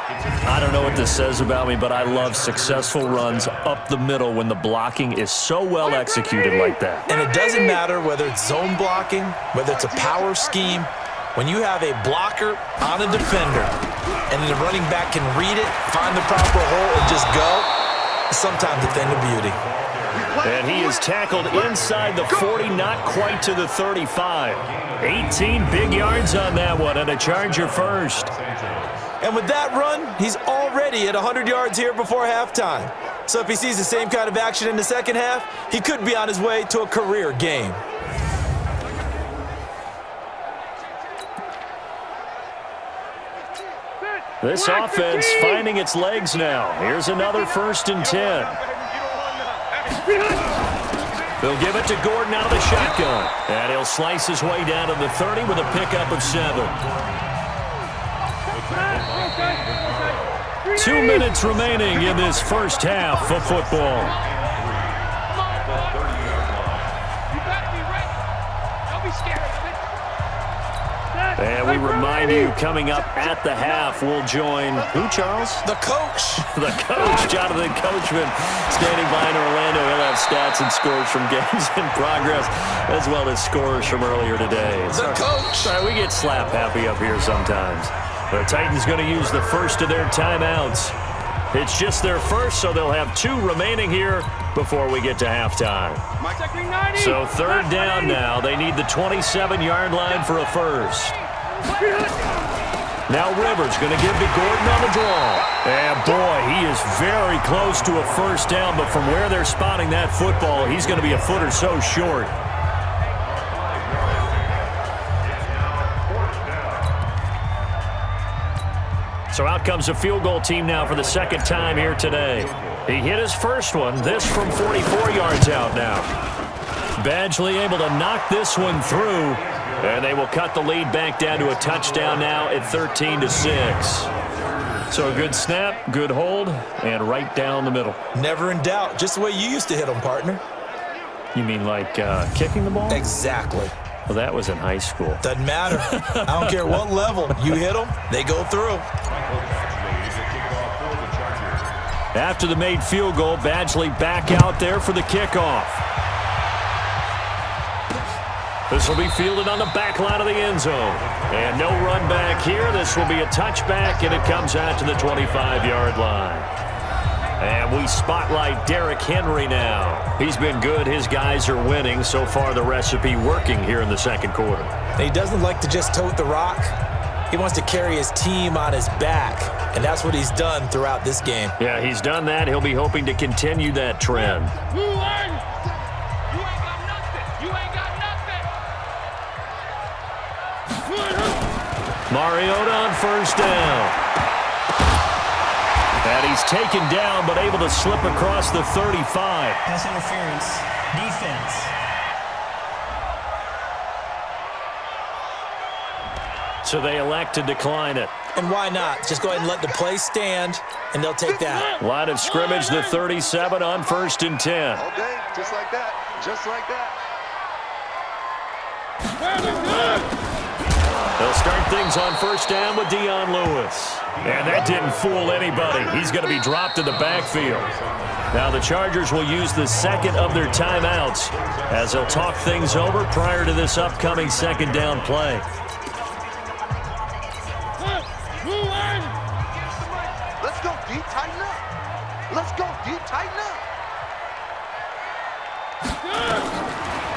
I don't know what this says about me, but I love successful runs up the middle when the blocking is so well executed like that. And it doesn't matter whether it's zone blocking, whether it's a power scheme. When you have a blocker on a defender and the running back can read it, find the proper hole, and just go, it's sometimes a thing of beauty. And he is tackled inside the 40, not quite to the 35. 18 big yards on that one, and a Charger first. And with that run, he's already at 100 yards here before halftime. So if he sees the same kind of action in the second half, he could be on his way to a career game. This offense finding its legs now. Here's another 1st and 10. They'll give it to Gordon out of the shotgun. And he'll slice his way down to the 30 with a pickup of 7. 2 minutes remaining in this first half of football. And we remind you, coming up at the half, we'll join who, Charles? The coach. The coach, Jonathan Coachman, standing by in Orlando. He'll have stats and scores from games in progress, as well as scores from earlier today. The coach. Sorry, we get slap happy up here sometimes. The Titans going to use the first of their timeouts. It's just their first, so they'll have 2 remaining here before we get to halftime. So 3rd down now. They need the 27-yard line for a first. Now Rivers going to give to Gordon on the draw. And boy, he is very close to a first down, but from where they're spotting that football, he's going to be a foot or so short. So out comes a field goal team now for the second time here today. He hit his first one, this from 44 yards out now. Badgley able to knock this one through, and they will cut the lead back down to a touchdown now at 13-6. So a good snap, good hold, and right down the middle. Never in doubt, just the way you used to hit them, partner. You mean like kicking the ball? Exactly. Well, that was in high school. Doesn't matter. I don't care what level. You hit them, they go through. After the made field goal, Badgley back out there for the kickoff. This will be fielded on the back line of the end zone. And no run back here. This will be a touchback, and it comes out to the 25-yard line. And we spotlight Derrick Henry now. He's been good. His guys are winning. So far, the recipe working here in the second quarter. He doesn't like to just tote the rock. He wants to carry his team on his back, and that's what he's done throughout this game. Yeah, he's done that. He'll be hoping to continue that trend. Mariota on first down. And he's taken down, but able to slip across the 35. Pass interference. Defense. So they elect to decline it. And why not? Just go ahead and let the play stand, and they'll take that. Line of scrimmage, the 37 on 1st and 10. All day, just like that. Just like that. They'll start things on first down with Dion Lewis. And that didn't fool anybody. He's going to be dropped in the backfield. Now the Chargers will use the second of their timeouts as they'll talk things over prior to this upcoming second down play. Let's go deep, tighten up. Let's go deep, tighten up.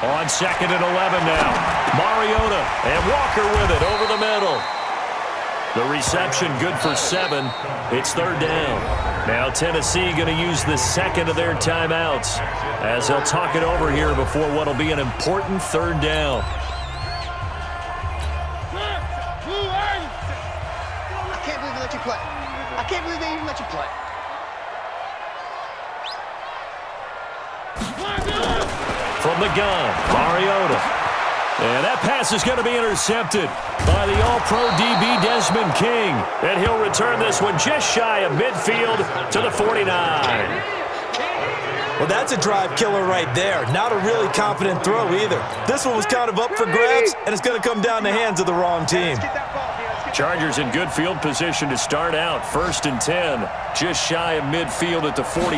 On 2nd and 11 now. Mariota and Walker with it over the middle. The reception good for 7. It's 3rd down. Now Tennessee going to use the second of their timeouts as they'll talk it over here before what will be an important 3rd down. I can't believe they let you play. I can't believe they even let you play. From the gun, Mariota. And that pass is going to be intercepted by the All-Pro DB Desmond King. And he'll return this one just shy of midfield to the 49. Well, that's a drive killer right there. Not a really confident throw either. This one was kind of up for grabs, and it's going to come down the hands of the wrong team. Let's get that ball here. Let's get Chargers in good field position to start out. 1st and 10. Just shy of midfield at the 49.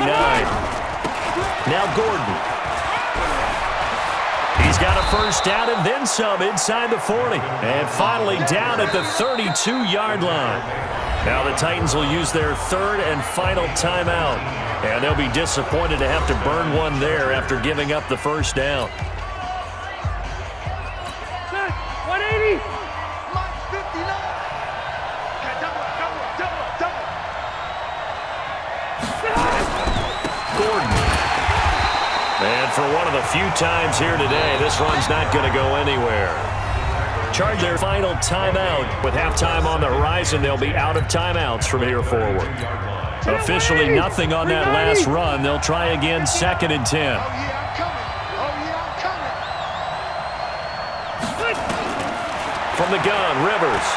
Now Gordon. He's got a first down and then some inside the 40. And finally down at the 32-yard line. Now the Titans will use their 3rd and final timeout. And they'll be disappointed to have to burn one there after giving up the first down. 180. Gordon. And for one of the few times here today, this run's not going to go anywhere. Charge their final timeout. With halftime on the horizon, they'll be out of timeouts from here forward. Officially nothing on that last run. They'll try again 2nd and 10. From the gun, Rivers.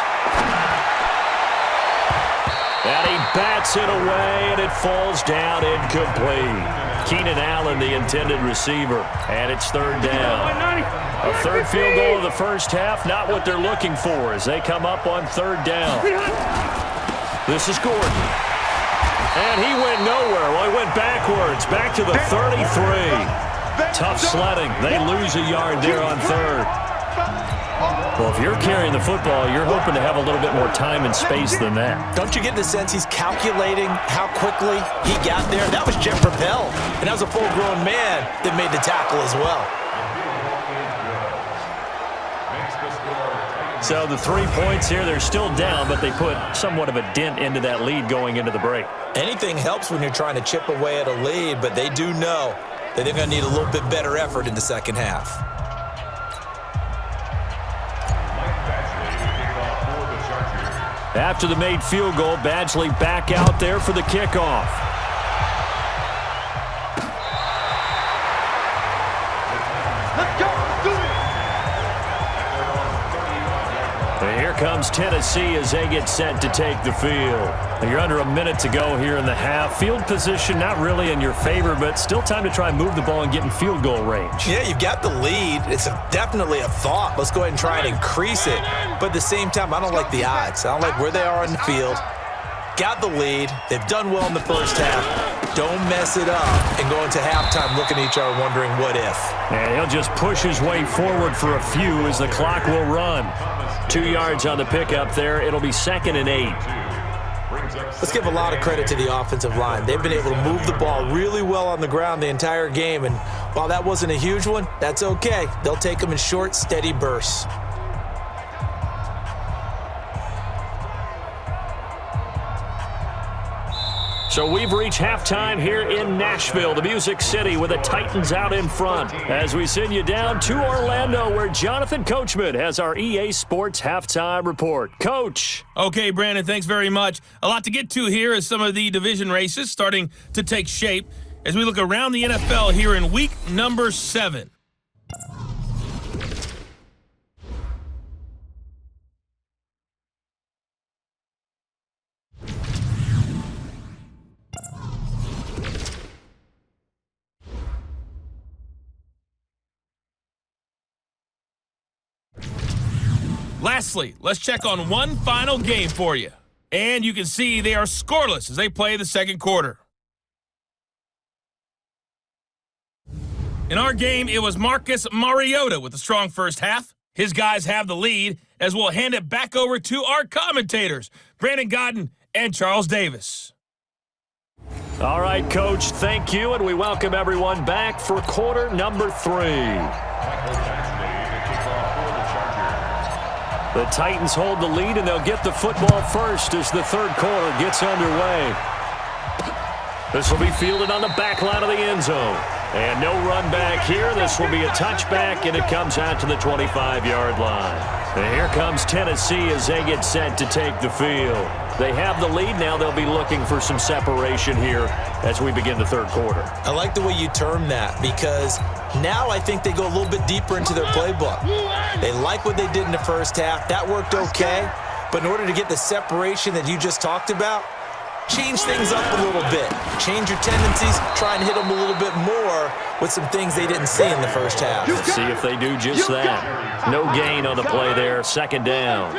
And he bats it away, and it falls down incomplete. Keenan Allen, the intended receiver, and it's 3rd down. A 3rd field goal of the first half, not what they're looking for as they come up on 3rd down. This is Gordon. And he went nowhere. Well, he went backwards, back to the 33. Tough sledding. They lose a yard there on 3rd. Well, if you're carrying the football, you're hoping to have a little bit more time and space than that. Don't you get the sense he's calculating how quickly he got there? That was Jeff Propel, and that was a full-grown man that made the tackle as well. So the 3 points here, they're still down, but they put somewhat of a dent into that lead going into the break. Anything helps when you're trying to chip away at a lead, but they do know that they're going to need a little bit better effort in the second half. After the made field goal, Badgley back out there for the kickoff. Let's go. Do it. And here comes Tennessee as they get set to take the field. You're under a minute to go here in the half. Field position not really in your favor, but still time to try and move the ball and get in field goal range. Yeah, you've got the lead. It's definitely a thought. Let's go ahead and try and increase it. But at the same time, I don't like the odds. I don't like where they are on the field. Got the lead. They've done well in the first half. Don't mess it up and go into halftime looking at each other wondering what if. And he'll just push his way forward for a few as the clock will run. 2 yards on the pickup there. It'll be 2nd and 8. Let's give a lot of credit to the offensive line. They've been able to move the ball really well on the ground the entire game, and while that wasn't a huge one, that's okay. They'll take them in short, steady bursts. So we've reached halftime here in Nashville, the Music City, with the Titans out in front. As we send you down to Orlando, where Jonathan Coachman has our EA Sports Halftime Report. Coach. Okay, Brandon, thanks very much. A lot to get to here as some of the division races starting to take shape as we look around the NFL here in week number 7. Lastly, let's check on one final game for you. And you can see they are scoreless as they play the second quarter. In our game, it was Marcus Mariota with a strong first half. His guys have the lead as we'll hand it back over to our commentators, Brandon Godden and Charles Davis. All right, Coach, thank you, and we welcome everyone back for quarter number 3. The Titans hold the lead, and they'll get the football first as the third quarter gets underway. This will be fielded on the back line of the end zone. And no run back here. This will be a touchback, and it comes out to the 25-yard line. And here comes Tennessee as they get set to take the field. They have the lead. Now they'll be looking for some separation here as we begin the third quarter. I like the way you term that because now I think they go a little bit deeper into their playbook. They like what they did in the first half. That worked okay. But in order to get the separation that you just talked about, change things up a little bit. Change your tendencies, try and hit them a little bit more with some things they didn't see in the first half. Let's see if they do just that. No gain on the play there, second down.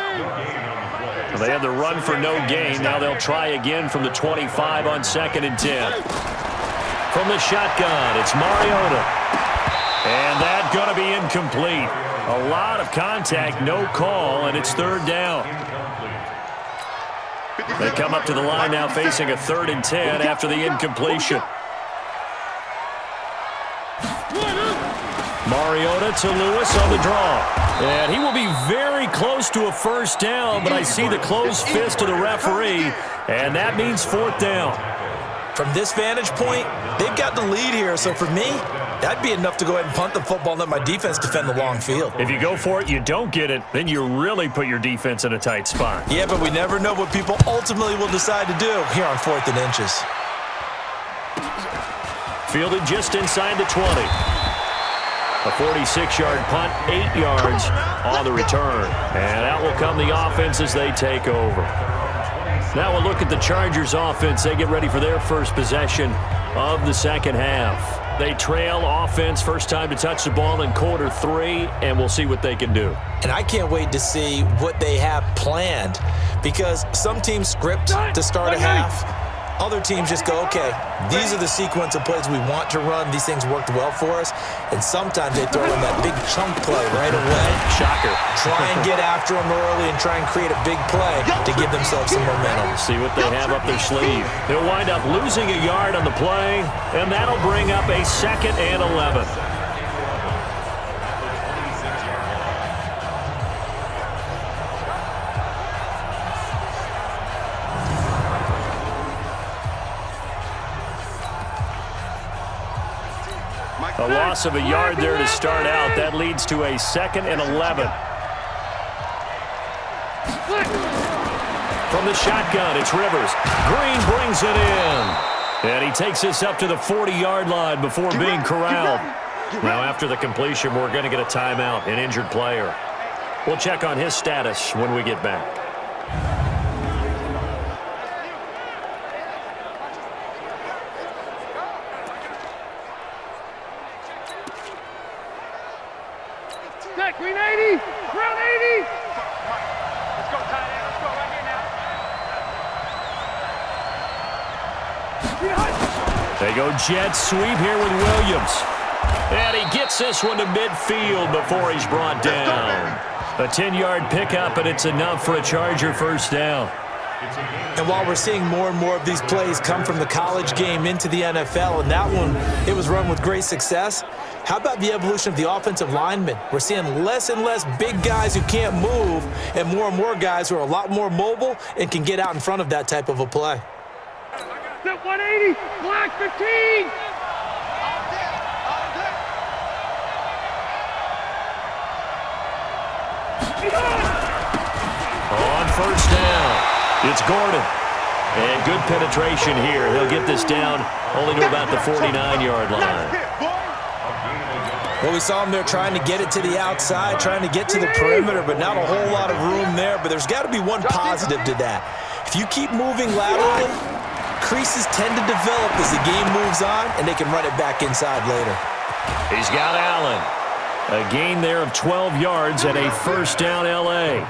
They had the run for no gain. Now they'll try again from the 25 on 2nd and 10. From the shotgun, it's Mariota. And that's going to be incomplete. A lot of contact, no call, and it's 3rd down. They come up to the line now facing a 3rd and 10 after the incompletion. Mariota to Lewis on the draw. And he will be very close to a first down, but I see the closed fist of the referee, and that means 4th down. From this vantage point, they've got the lead here, so for me, that'd be enough to go ahead and punt the football and let my defense defend the long field. If you go for it, you don't get it, then you really put your defense in a tight spot. Yeah, but we never know what people ultimately will decide to do here on 4th and inches. Fielded just inside the 20. A 46-yard punt, 8 yards on the return. And out will come the offense as they take over. Now we'll look at the Chargers offense. They get ready for their first possession of the second half. They trail offense, first time to touch the ball in quarter 3, and we'll see what they can do. And I can't wait to see what they have planned, because some teams script to start a half. Other teams just go, okay, these are the sequence of plays we want to run. These things worked well for us. And sometimes they throw in that big chunk play right away. Shocker. Try and get after them early and try and create a big play to give themselves some momentum. See what they have up their sleeve. They'll wind up losing a yard on the play, and that'll bring up a 2nd and 11. A loss of a yard there to start out. That leads to a 2nd and 11. From the shotgun, it's Rivers. Green brings it in. And he takes this up to the 40-yard line before being corralled. Now, after the completion, we're going to get a timeout, an injured player. We'll check on his status when we get back. Green 80! Ground 80! Let's go, tight end. Let's go right here now. They go jet sweep here with Williams. And he gets this one to midfield before he's brought down. A 10-yard pickup, and it's enough for a Charger first down. And while we're seeing more and more of these plays come from the college game into the NFL, and that one, it was run with great success, how about the evolution of the offensive linemen? We're seeing less and less big guys who can't move and more guys who are a lot more mobile and can get out in front of that type of a play. Set 180, black 15! On first down, it's Gordon. And good penetration here. He'll get this down only to about the 49-yard line. Well, we saw him there trying to get it to the outside, trying to get to the perimeter, but not a whole lot of room there. But there's got to be one positive to that. If you keep moving laterally, creases tend to develop as the game moves on, and they can run it back inside later. He's got Allen. A gain there of 12 yards and a first down L.A.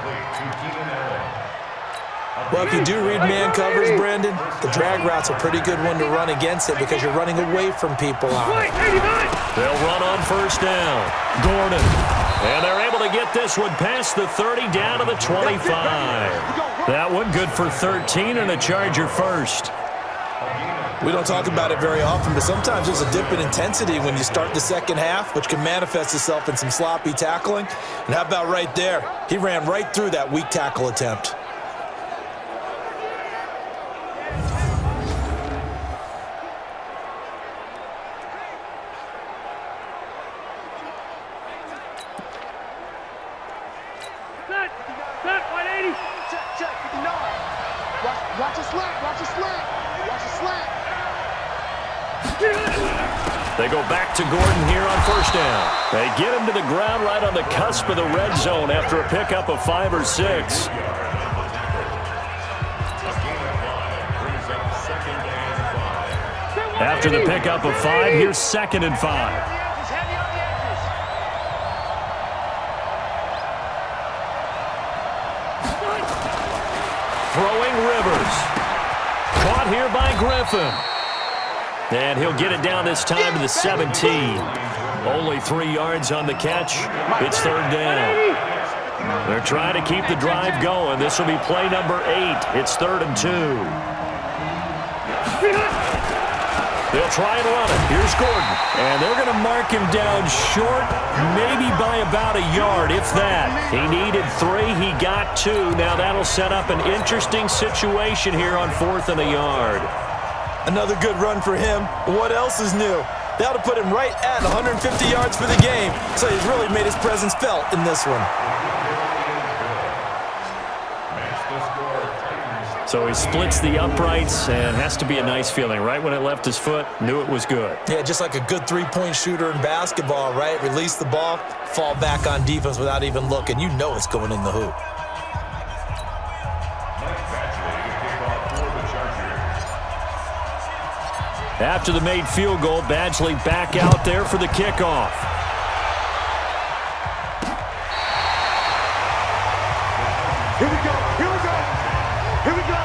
Well, if you do read man covers, Brandon, the drag route's a pretty good one to run against it because you're running away from people on it. They'll run on first down. Gordon. And they're able to get this one past the 30 down to the 25. That one good for 13 and a Charger first. We don't talk about it very often, but sometimes there's a dip in intensity when you start the second half, which can manifest itself in some sloppy tackling. And how about right there? He ran right through that weak tackle attempt. Set 180! Check, 59. Watch a slant, watch a slant, watch a slant. They go back to Gordon here on first down. They get him to the ground right on the cusp of the red zone after a pickup of 5 or 6. After the pickup of 5, here's 2nd and 5. Throwing Rivers. Caught here by Griffin. And he'll get it down this time to the 17. Only 3 yards on the catch. It's 3rd down. They're trying to keep the drive going. This will be play number 8. It's 3rd and 2. They'll try and run it. Here's Gordon. And they're going to mark him down short, maybe by about a yard, if that. He needed 3. He got 2. Now that'll set up an interesting situation here on 4th and a yard. Another good run for him. What else is new? That'll put him right at 150 yards for the game. So he's really made his presence felt in this one. So he splits the uprights, and has to be a nice feeling. Right when it left his foot, knew it was good. Yeah, just like a good three-point shooter in basketball, right? Release the ball, fall back on defense without even looking. You know it's going in the hoop. After the made field goal, Badgley back out there for the kickoff. Here we go. Here we go. Here we go.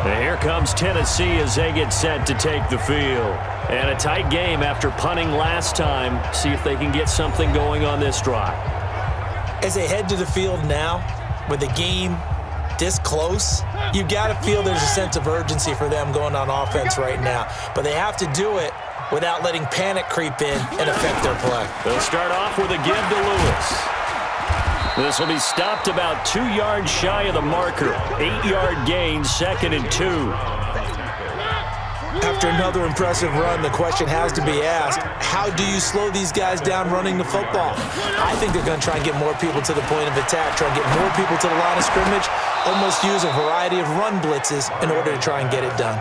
And here comes Tennessee as they get set to take the field. And a tight game after punting last time. See if they can get something going on this drive. As they head to the field now, with the game this close, you got to feel there's a sense of urgency for them going on offense right now. But they have to do it without letting panic creep in and affect their play. They'll start off with a give to Lewis. This will be stopped about 2 yards shy of the marker. 8-yard gain, 2nd and 2. After another impressive run, the question has to be asked, how do you slow these guys down running the football? I think they're going to try and get more people to the point of attack, try and get more people to the line of scrimmage, almost use a variety of run blitzes in order to try and get it done.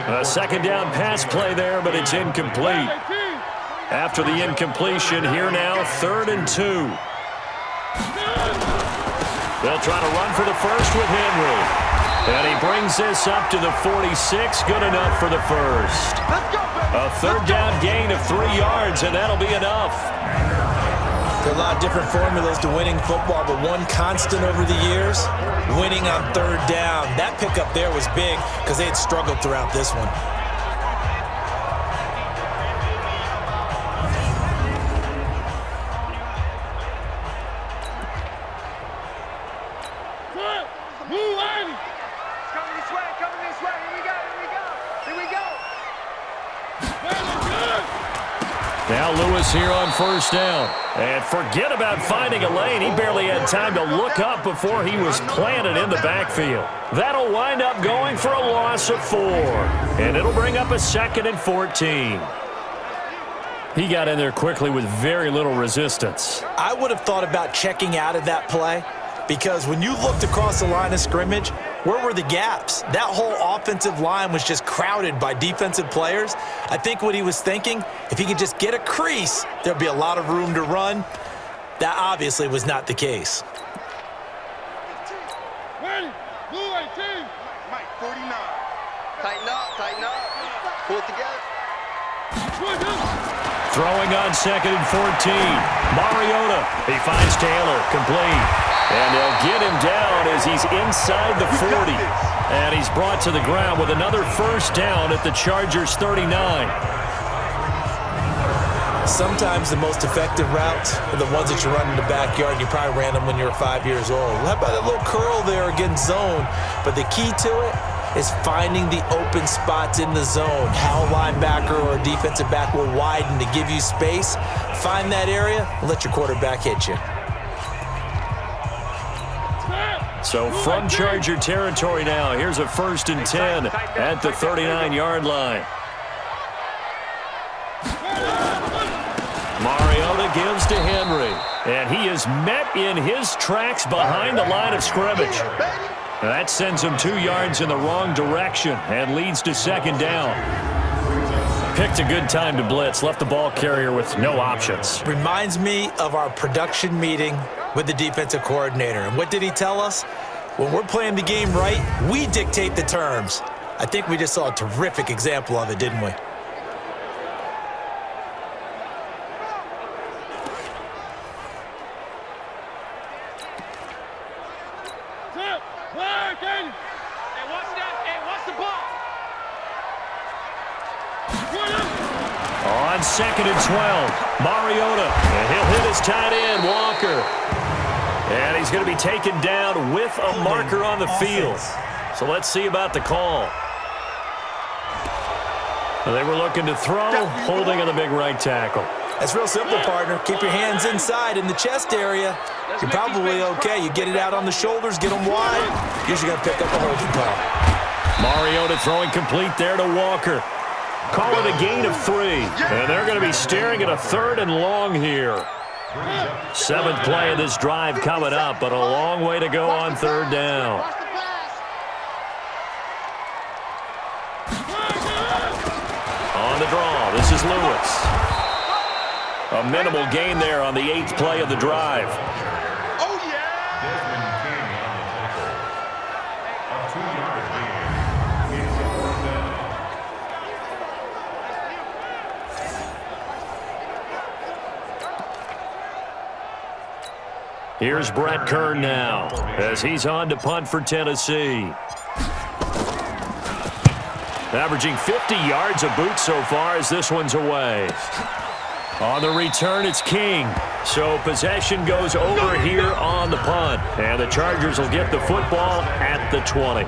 A 2nd down pass play there, but it's incomplete. After the incompletion, here now, 3rd and 2. They'll try to run for the first with Henry. And he brings this up to the 46, good enough for the first. A 3rd down gain of 3 yards, and that'll be enough. There are a lot of different formulas to winning football, but one constant over the years, winning on 3rd down. That pickup there was big because they had struggled throughout this one. Now Lewis here on 1st down. And forget about finding a lane. He barely had time to look up before he was planted in the backfield. That'll wind up going for a loss of 4. And it'll bring up a 2nd and 14. He got in there quickly with very little resistance. I would have thought about checking out of that play because when you looked across the line of scrimmage, where were the gaps? That whole offensive line was just crowded by defensive players. I think what he was thinking, if he could just get a crease, there'd be a lot of room to run. That obviously was not the case. Ready? Blue 18. Mike, 49. Tighten up, tighten up. Pull it together. Throwing on 2nd and 14. Mariota. He finds Taylor. Complete. And they'll get him down as he's inside the 40. And he's brought to the ground with another 1st down at the Chargers' 39. Sometimes the most effective routes are the ones that you run in the backyard. You probably ran them when you were 5 years old. How about that little curl there against zone? But the key to it is finding the open spots in the zone. How a linebacker or a defensive back will widen to give you space. Find that area and let your quarterback hit you. So from Charger territory now, here's a 1st and 10 at the 39-yard line. Mariota gives to Henry, and he is met in his tracks behind the line of scrimmage. That sends him 2 yards in the wrong direction and leads to 2nd down. Picked a good time to blitz, left the ball carrier with no options. Reminds me of our production meeting with the defensive coordinator. And what did he tell us? When we're playing the game right, we dictate the terms. I think we just saw a terrific example of it, didn't we? On 2nd and 12, Mariota, and he'll hit his tight end, Walker. And he's going to be taken down with a marker on the field. So let's see about the call. They were looking to throw, holding on the big right tackle. That's real simple, partner. Keep your hands inside in the chest area. You're probably okay. You get it out on the shoulders, get them wide. Usually going to pick up a holding call. Mariota throwing complete there to Walker. Call it a gain of 3. And they're going to be staring at a 3rd and long here. 7th play of this drive coming up, but a long way to go on 3rd down. On the draw, this is Lewis. A minimal gain there on the 8th play of the drive. Oh, yeah! Desmond King on the tackle. A 2-yard gain. It's a 4th down. Here's Brett Kern now as he's on to punt for Tennessee. Averaging 50 yards a boot so far as this one's away. On the return, it's King. So possession goes over here on the punt. And the Chargers will get the football at the 20.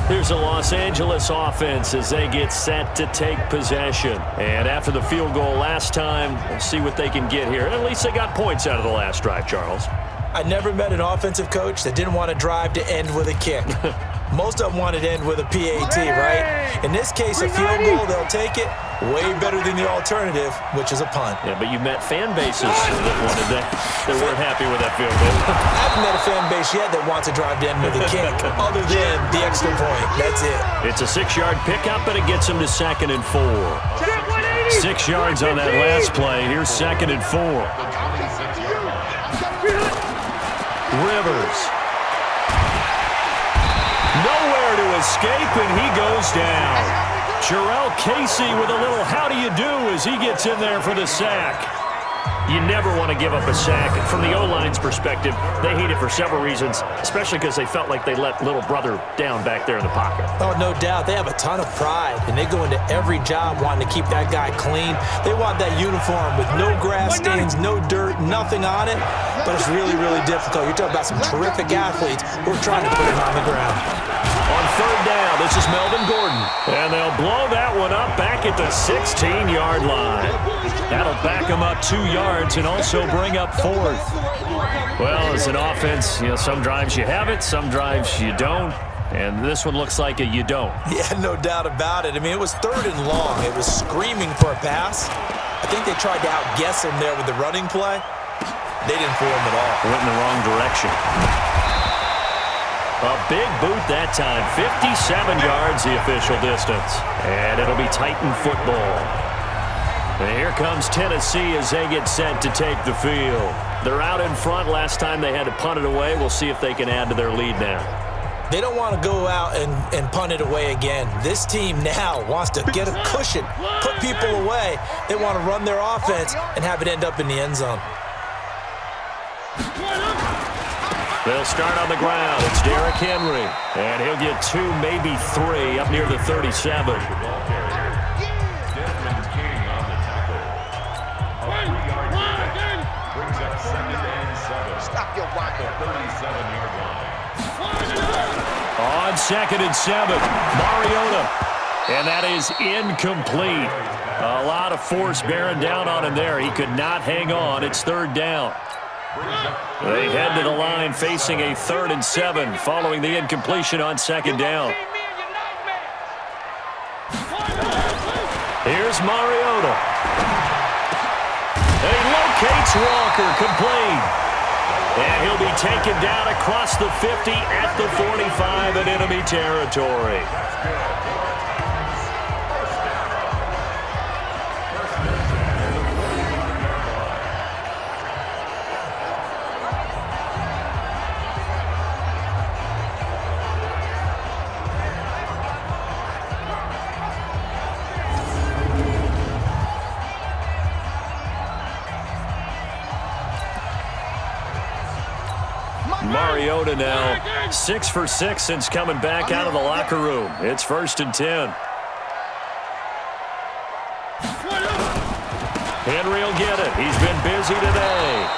Here's the Los Angeles offense as they get set to take possession. And after the field goal last time, we'll see what they can get here. At least they got points out of the last drive, Charles. I never met an offensive coach that didn't want to drive to end with a kick. Most of them wanted to end with a PAT, right? In this case, a field goal, they'll take it. Way better than the alternative, which is a punt. Yeah, but you met fan bases that wanted that. They weren't happy with that field goal. I haven't met a fan base yet that wants to drive to end with a kick, other than the extra point. That's it. It's a 6-yard pickup, and it gets them to 2nd and 4. 6 yards on that last play. Here's 2nd and 4. Rivers. Nowhere to escape, and he goes down. Jarrell Casey with a little how do you do as he gets in there for the sack. You never want to give up a sack. From the O-line's perspective, they hate it for several reasons, especially because they felt like they let little brother down back there in the pocket. Oh, no doubt. They have a ton of pride, and they go into every job wanting to keep that guy clean. They want that uniform with no grass stains, no dirt, nothing on it, but it's really, really difficult. You're talking about some terrific athletes who are trying to put him on the ground. On 3rd down, this is Melvin Gordon. And they'll blow that one up back at the 16-yard line. That'll back them up 2 yards and also bring up 4th. Well, as an offense, some drives you have it, some drives you don't. And this one looks like a you don't. Yeah, no doubt about it. I mean, it was 3rd and long. It was screaming for a pass. I think they tried to outguess him there with the running play. They didn't fool him at all. Went in the wrong direction. A big boot that time. 57 yards the official distance. And it'll be Titan football. And here comes Tennessee as they get set to take the field. They're out in front. Last time they had to punt it away. We'll see if they can add to their lead now. They don't want to go out and punt it away again. This team now wants to get a cushion, put people away. They want to run their offense and have it end up in the end zone. They'll start on the ground. It's Derrick Henry. And he'll get 2, maybe 3 up near the 37. Desmond King on the tackle. A 3-yard gain. Brings up 2nd and 7. Stop your walk. The 37-yard line. On 2nd and 7, Mariota. And that is incomplete. A lot of force bearing down on him there. He could not hang on. It's 3rd down. They head to the line facing a 3rd and 7 following the incompletion on 2nd down. Here's Mariota. And he locates Walker, complete. And he'll be taken down across the 50 at the 45 in enemy territory. Mariota now 6 for 6 since coming back out of the locker room. It's 1st and 10. Henry will get it. He's been busy today.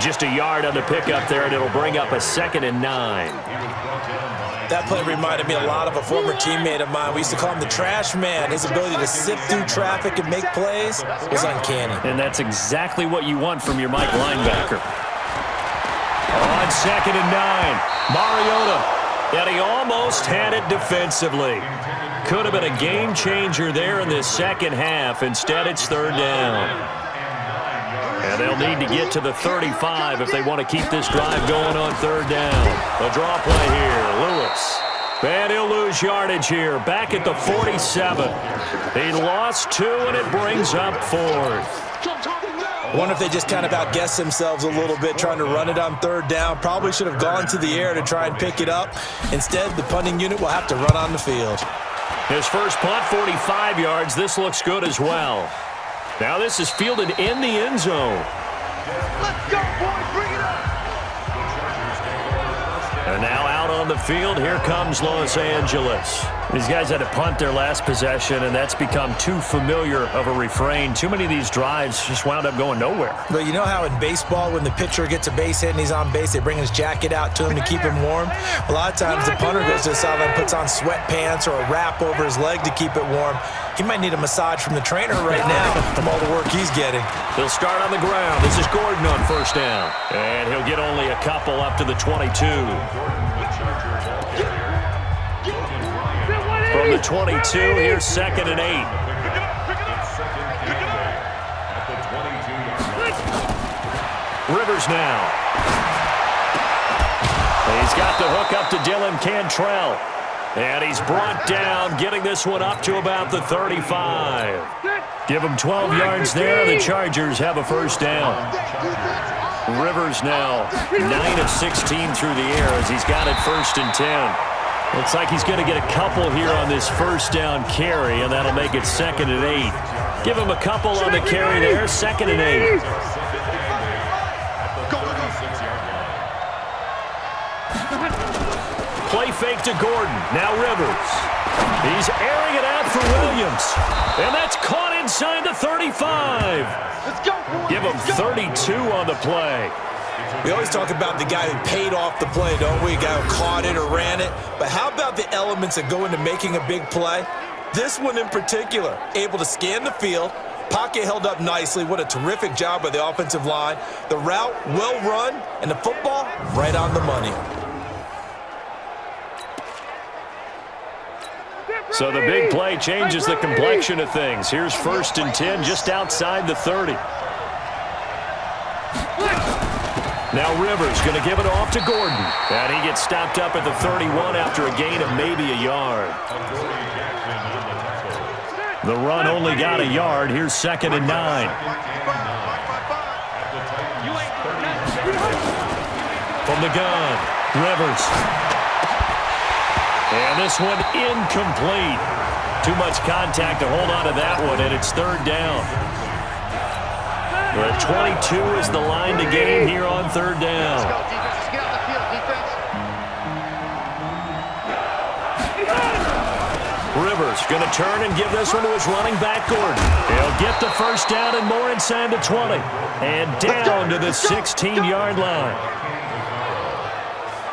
Just a yard on the pickup there, and it'll bring up a 2nd and 9. That play reminded me a lot of a former teammate of mine. We used to call him the trash man. His ability to sift through traffic and make plays was uncanny. And that's exactly what you want from your Mike linebacker. On 2nd and 9, Mariota. And he almost had it defensively. Could have been a game changer there in this second half. Instead, it's 3rd down. And they'll need to get to the 35 if they want to keep this drive going on 3rd down. A draw play here, Lewis. And he'll lose yardage here, back at the 47. He lost 2, and it brings up 4th. I wonder if they just kind of outguessed themselves a little bit trying to run it on 3rd down. Probably should have gone to the air to try and pick it up. Instead, the punting unit will have to run on the field. His first punt, 45 yards. This looks good as well. Now this is fielded in the end zone. Let's go, boys. Bring it up. And now out on the field, here comes Los Angeles. These guys had to punt their last possession, and that's become too familiar of a refrain. Too many of these drives just wound up going nowhere. But you know how in baseball, when the pitcher gets a base hit and he's on base, they bring his jacket out to him to keep him warm? A lot of times the punter goes to the sideline, puts on sweatpants or a wrap over his leg to keep it warm. He might need a massage from the trainer right now from all the work he's getting. He'll start on the ground. This is Gordon on 1st down. And he'll get only a couple up to the 22. From the 22, here's 2nd and 8. Rivers now. He's got the hook up to Dylan Cantrell. And he's brought down, getting this one up to about the 35. Give him 12 yards there. The Chargers have a 1st down. Rivers now 9 of 16 through the air as he's got it 1st and 10. Looks like he's going to get a couple here on this 1st down carry, and that'll make it 2nd and 8. Give him a couple on the carry there, 2nd and 8. Play fake to Gordon. Now Rivers. He's airing it out for Williams. And that's caught inside the 35. Let's go, boys. Give him 32 on the play. We always talk about the guy who paid off the play, don't we? A guy who caught it or ran it. But how about the elements that go into making a big play? This one in particular, able to scan the field, pocket held up nicely. What a terrific job by the offensive line. The route, well run, and the football, right on the money. So the big play changes the complexion of things. Here's 1st and 10 just outside the 30. Now Rivers going to give it off to Gordon. And he gets stopped up at the 31 after a gain of maybe a yard. The run only got a yard. Here's 2nd and 9. From the gun, Rivers. And this one incomplete. Too much contact to hold on to that one, and it's 3rd down. The 22 is the line to gain here on 3rd down. Let's go, defense. Let's get on the field, defense. Rivers going to turn and give this one to his running back, Gordon. He'll get the 1st down and more inside the 20. And down to the 16-yard line.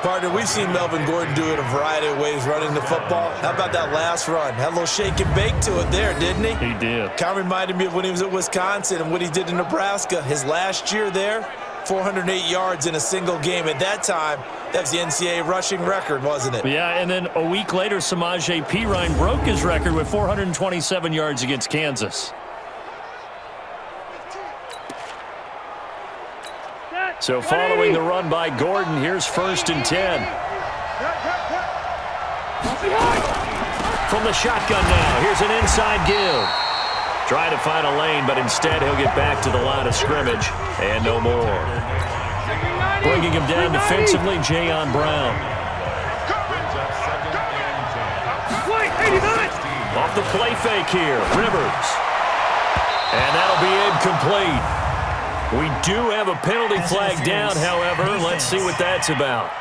Partner, we've seen Melvin Gordon do it a variety of ways running the football. How about that last run? Had a little shake and bake to it there, didn't he? He did. Kind of reminded me of when he was at Wisconsin and what he did in Nebraska. His last year there, 408 yards in a single game. At that time, that was the NCAA rushing record, wasn't it? Yeah, and then a week later, Samaje Perine broke his record with 427 yards against Kansas. So following the run by Gordon, here's 1st and 10. From the shotgun now, here's an inside give. Trying to find a lane, but instead he'll get back to the line of scrimmage, and no more. Bringing him down defensively, Jayon Brown. Off the play fake here, Rivers. And that'll be incomplete. We do have a penalty flag down, however. Let's see what that's about.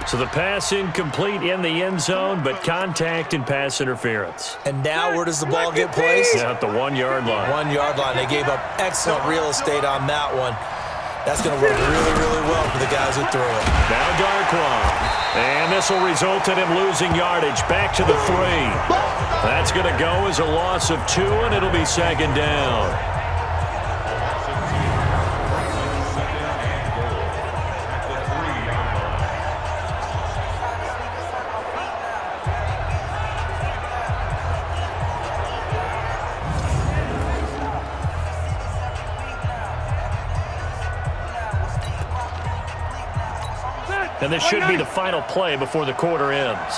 So the pass incomplete in the end zone, but contact and pass interference. And now where does the ball get placed? Yeah, at the 1 yard line. 1 yard line. They gave up excellent real estate on that one. That's going to work really, really well for the guys who threw it. Now Darquan. And this will result in him losing yardage. Back to the 3. That's going to go as a loss of 2, and it'll be second down. And this should be the final play before the quarter ends.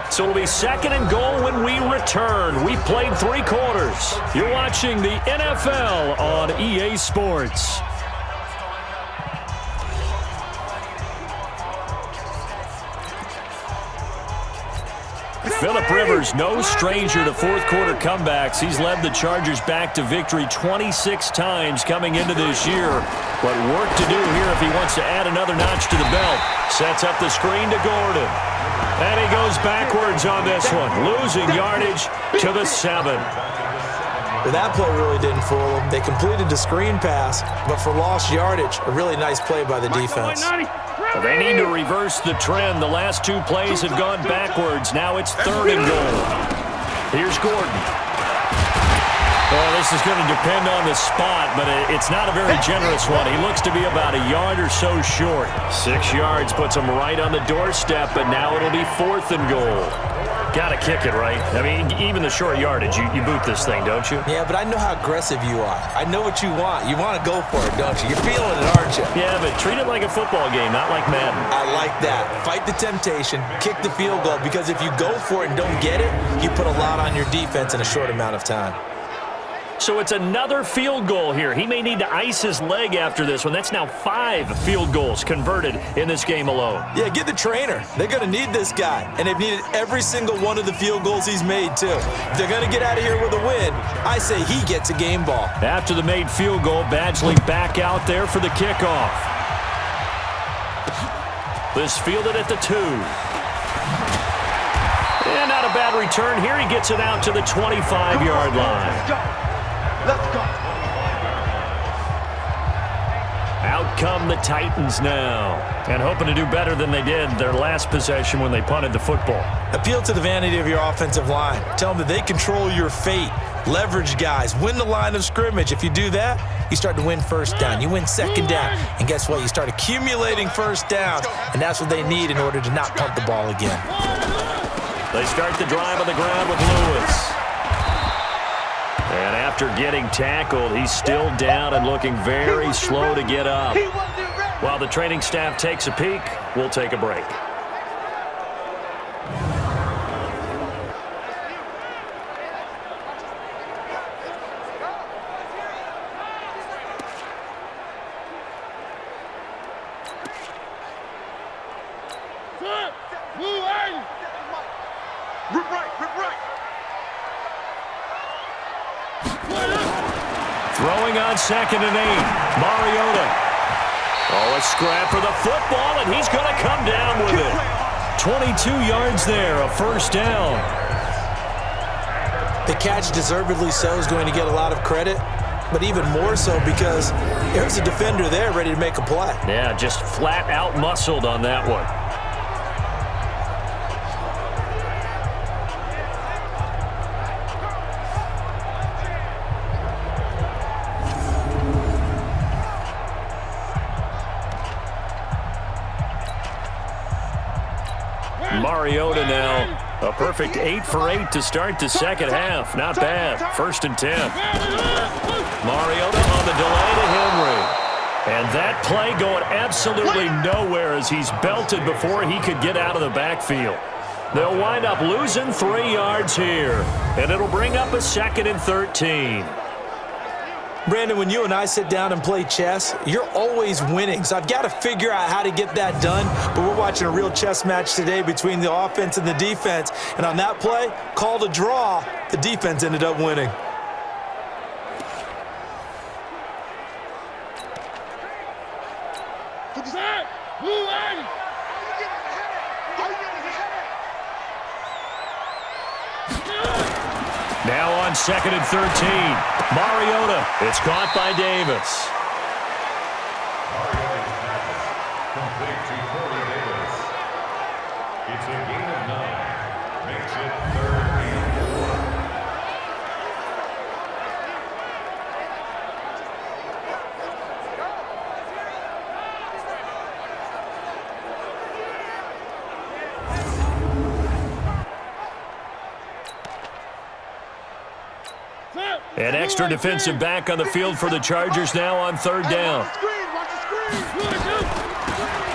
So it'll be second and goal when we return. We played 3 quarters. You're watching the NFL on EA Sports. Phillip Rivers, no stranger to fourth-quarter comebacks. He's led the Chargers back to victory 26 times coming into this year. But work to do here if he wants to add another notch to the belt. Sets up the screen to Gordon. And he goes backwards on this one, losing yardage to the 7. Well, that play really didn't fool them. They completed the screen pass, but for lost yardage, a really nice play by the defense. They need to reverse the trend. The last 2 plays have gone backwards. Now it's third and goal. Here's Gordon. Oh, this is going to depend on the spot, but it's not a very generous one. He looks to be about a yard or so short. 6 yards puts him right on the doorstep, but now it'll be fourth and goal. Got to kick it, right? I mean, even the short yardage, you boot this thing, don't you? Yeah, but I know how aggressive you are. I know what you want. You want to go for it, don't you? You're feeling it, aren't you? Yeah, but treat it like a football game, not like Madden. I like that. Fight the temptation, kick the field goal, because if you go for it and don't get it, you put a lot on your defense in a short amount of time. So it's another field goal here. He may need to ice his leg after this one. That's now 5 field goals converted in this game alone. Yeah, get the trainer. They're going to need this guy. And they've needed every single one of the field goals he's made, too. If they're going to get out of here with a win, I say he gets a game ball. After the made field goal, Badgley back out there for the kickoff. This fielded at the 2. And not a bad return here. He gets it out to the 25-yard line. Let's go. Out come the Titans now, and hoping to do better than they did their last possession when they punted the football. Appeal to the vanity of your offensive line. Tell them that they control your fate. Leverage guys. Win the line of scrimmage. If you do that, you start to win first down. You win second down. And guess what? You start accumulating first downs, and that's what they need in order to not punt the ball again. They start the drive on the ground with Lewis. And after getting tackled, he's still down and looking very slow to get up. While the training staff takes a peek, we'll take a break. Throwing on 2nd and 8, Mariota. Oh, a scrap for the football, and he's going to come down with it. 22 yards there, a first down. The catch, deservedly so, is going to get a lot of credit, but even more so because there's a defender there ready to make a play. Yeah, just flat out muscled on that one. Mariota now, a perfect 8 for 8 to start the second half. Not bad. 1st and 10. Mariota on the delay to Henry. And that play going absolutely nowhere as he's belted before he could get out of the backfield. They'll wind up losing 3 yards here, and it'll bring up a 2nd and 13. Brandon, when you and I sit down and play chess, you're always winning. So I've got to figure out how to get that done. But we're watching a real chess match today between the offense and the defense. And on that play, called a draw, the defense ended up winning. Now on 2nd and 13. Mariota. It's caught by Davis. Mariota's pass complete to Corey Davis. It's a gain of 9. Makes it 3rd and 4. An extra defensive back on the field for the Chargers now on 3rd down.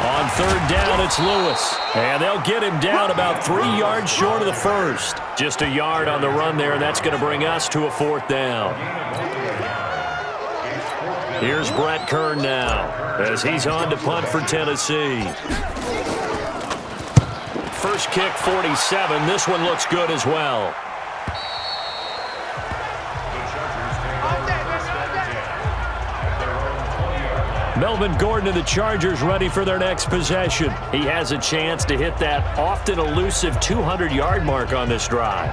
On 3rd down, it's Lewis. And they'll get him down about 3 yards short of the first. Just a yard on the run there, and that's going to bring us to a 4th down. Here's Brett Kern now as he's on to punt for Tennessee. First kick, 47. This one looks good as well. Melvin Gordon and the Chargers ready for their next possession. He has a chance to hit that often elusive 200-yard mark on this drive.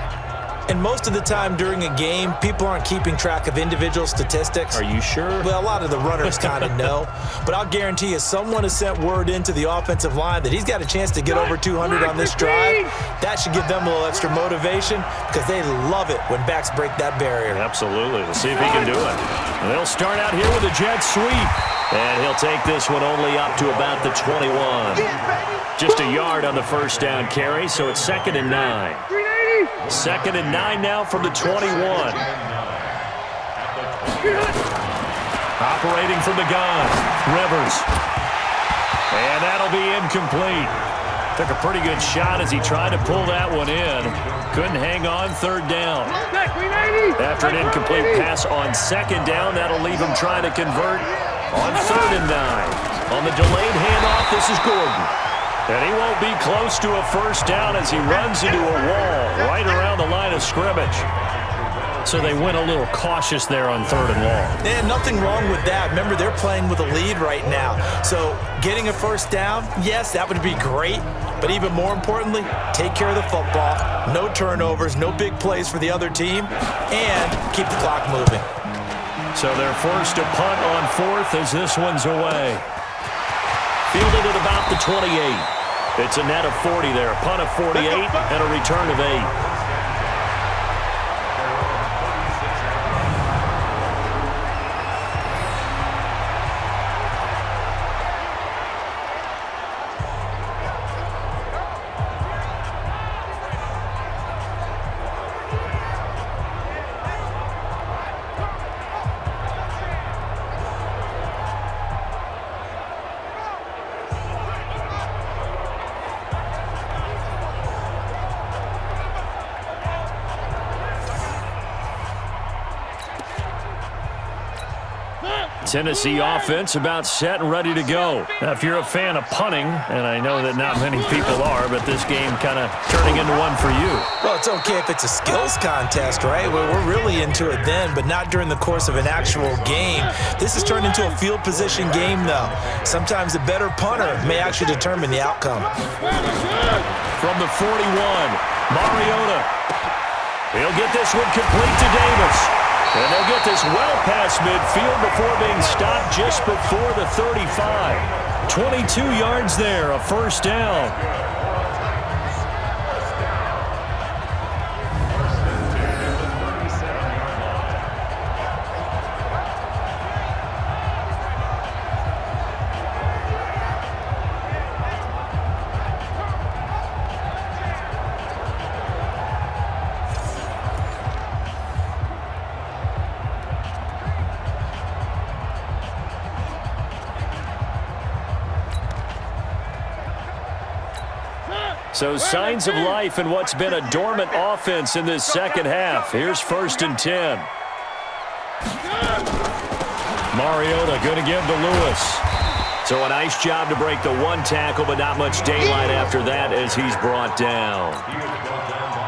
And most of the time during a game, people aren't keeping track of individual statistics. Are you sure? Well, a lot of the runners kind of know. But I'll guarantee you someone has sent word into the offensive line that he's got a chance to get over 200 on this drive. That should give them a little extra motivation because they love it when backs break that barrier. Absolutely. Let's see if he can do it. And they'll start out here with a jet sweep. And he'll take this one only up to about the 21. Just a yard on the first down carry, so it's 2nd and 9. 2nd and 9 now from the 21. Operating from the gun, Rivers. And that'll be incomplete. Took a pretty good shot as he tried to pull that one in. Couldn't hang on 3rd down. After an incomplete pass on 2nd down, that'll leave him trying to convert on 3rd and 9. On the delayed handoff, this is Gordon. And he won't be close to a first down as he runs into a wall right around the line of scrimmage. So they went a little cautious there on 3rd and long. And nothing wrong with that. Remember, they're playing with a lead right now. So getting a first down, yes, that would be great. But even more importantly, take care of the football. No turnovers, no big plays for the other team, and keep the clock moving. So they're forced to punt on 4th as this one's away. Fielded at about the 28. It's a net of 40 there. A punt of 48 and a return of 8. Tennessee offense about set and ready to go. Now, if you're a fan of punting, and I know that not many people are, but this game kind of turning into one for you. Well, it's okay if it's a skills contest, right? We're really into it then, but not during the course of an actual game. This has turned into a field position game, though. Sometimes a better punter may actually determine the outcome. From the 41, Mariota. He'll get this one complete to Davis. And they'll get this well past midfield before being stopped just before the 35. 22 yards there, a first down. So signs of life in what's been a dormant offense in this second half. Here's 1st and 10. Mariota going to give to Lewis. So a nice job to break the one tackle, but not much daylight after that as he's brought down.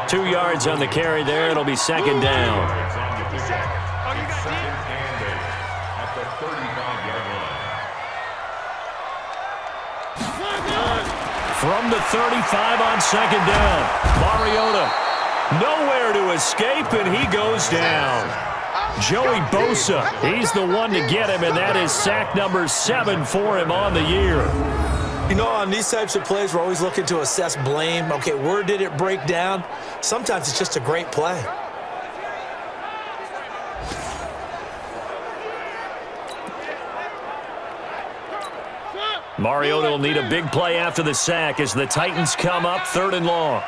2 yards on the carry there. It'll be second down. At the 35-yard line. From the 35 on second down. Mariota nowhere to escape, and he goes down. Joey Bosa, he's the one to get him, and that is sack number 7 for him on the year. You know, on these types of plays, we're always looking to assess blame. Okay, where did it break down? Sometimes it's just a great play. Mariota will need a big play after the sack as the Titans come up 3rd and long.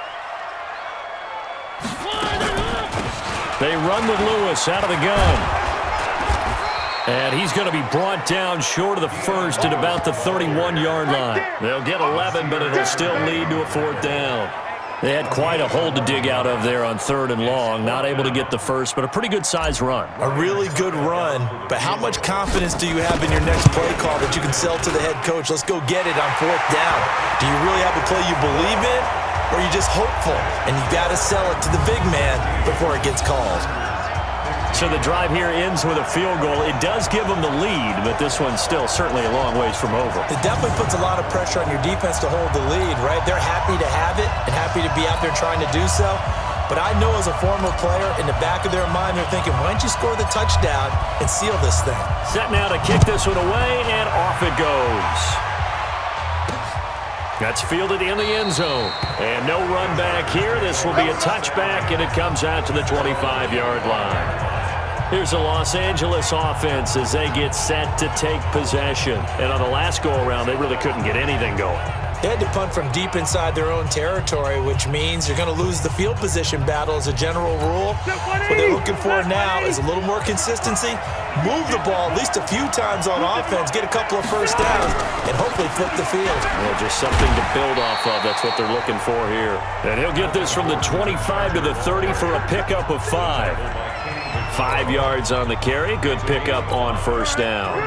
They run with Lewis out of the gun. And he's going to be brought down short of the first at about the 31-yard line. They'll get 11, but it'll still lead to a 4th down. They had quite a hole to dig out of there on 3rd and long. Not able to get the first, but a pretty good-sized run. A really good run, but how much confidence do you have in your next play call that you can sell to the head coach? Let's go get it on 4th down. Do you really have a play you believe in, or are you just hopeful? And you got to sell it to the big man before it gets called. So the drive here ends with a field goal. It does give them the lead, but this one's still certainly a long ways from over. It definitely puts a lot of pressure on your defense to hold the lead, right? They're happy to have it and happy to be out there trying to do so. But I know as a former player, in the back of their mind, they're thinking, why don't you score the touchdown and seal this thing? Set now to kick this one away, and off it goes. That's fielded in the end zone. And no run back here. This will be a touchback, and it comes out to the 25-yard line. Here's the Los Angeles offense as they get set to take possession. And on the last go-around, they really couldn't get anything going. They had to punt from deep inside their own territory, which means you're going to lose the field position battle as a general rule. What they're looking for now is a little more consistency, move the ball at least a few times on offense, get a couple of first downs, and hopefully flip the field. Well, just something to build off of. That's what they're looking for here. And he'll get this from the 25 to the 30 for a pickup of 5. 5 yards on the carry. Good pickup on first down.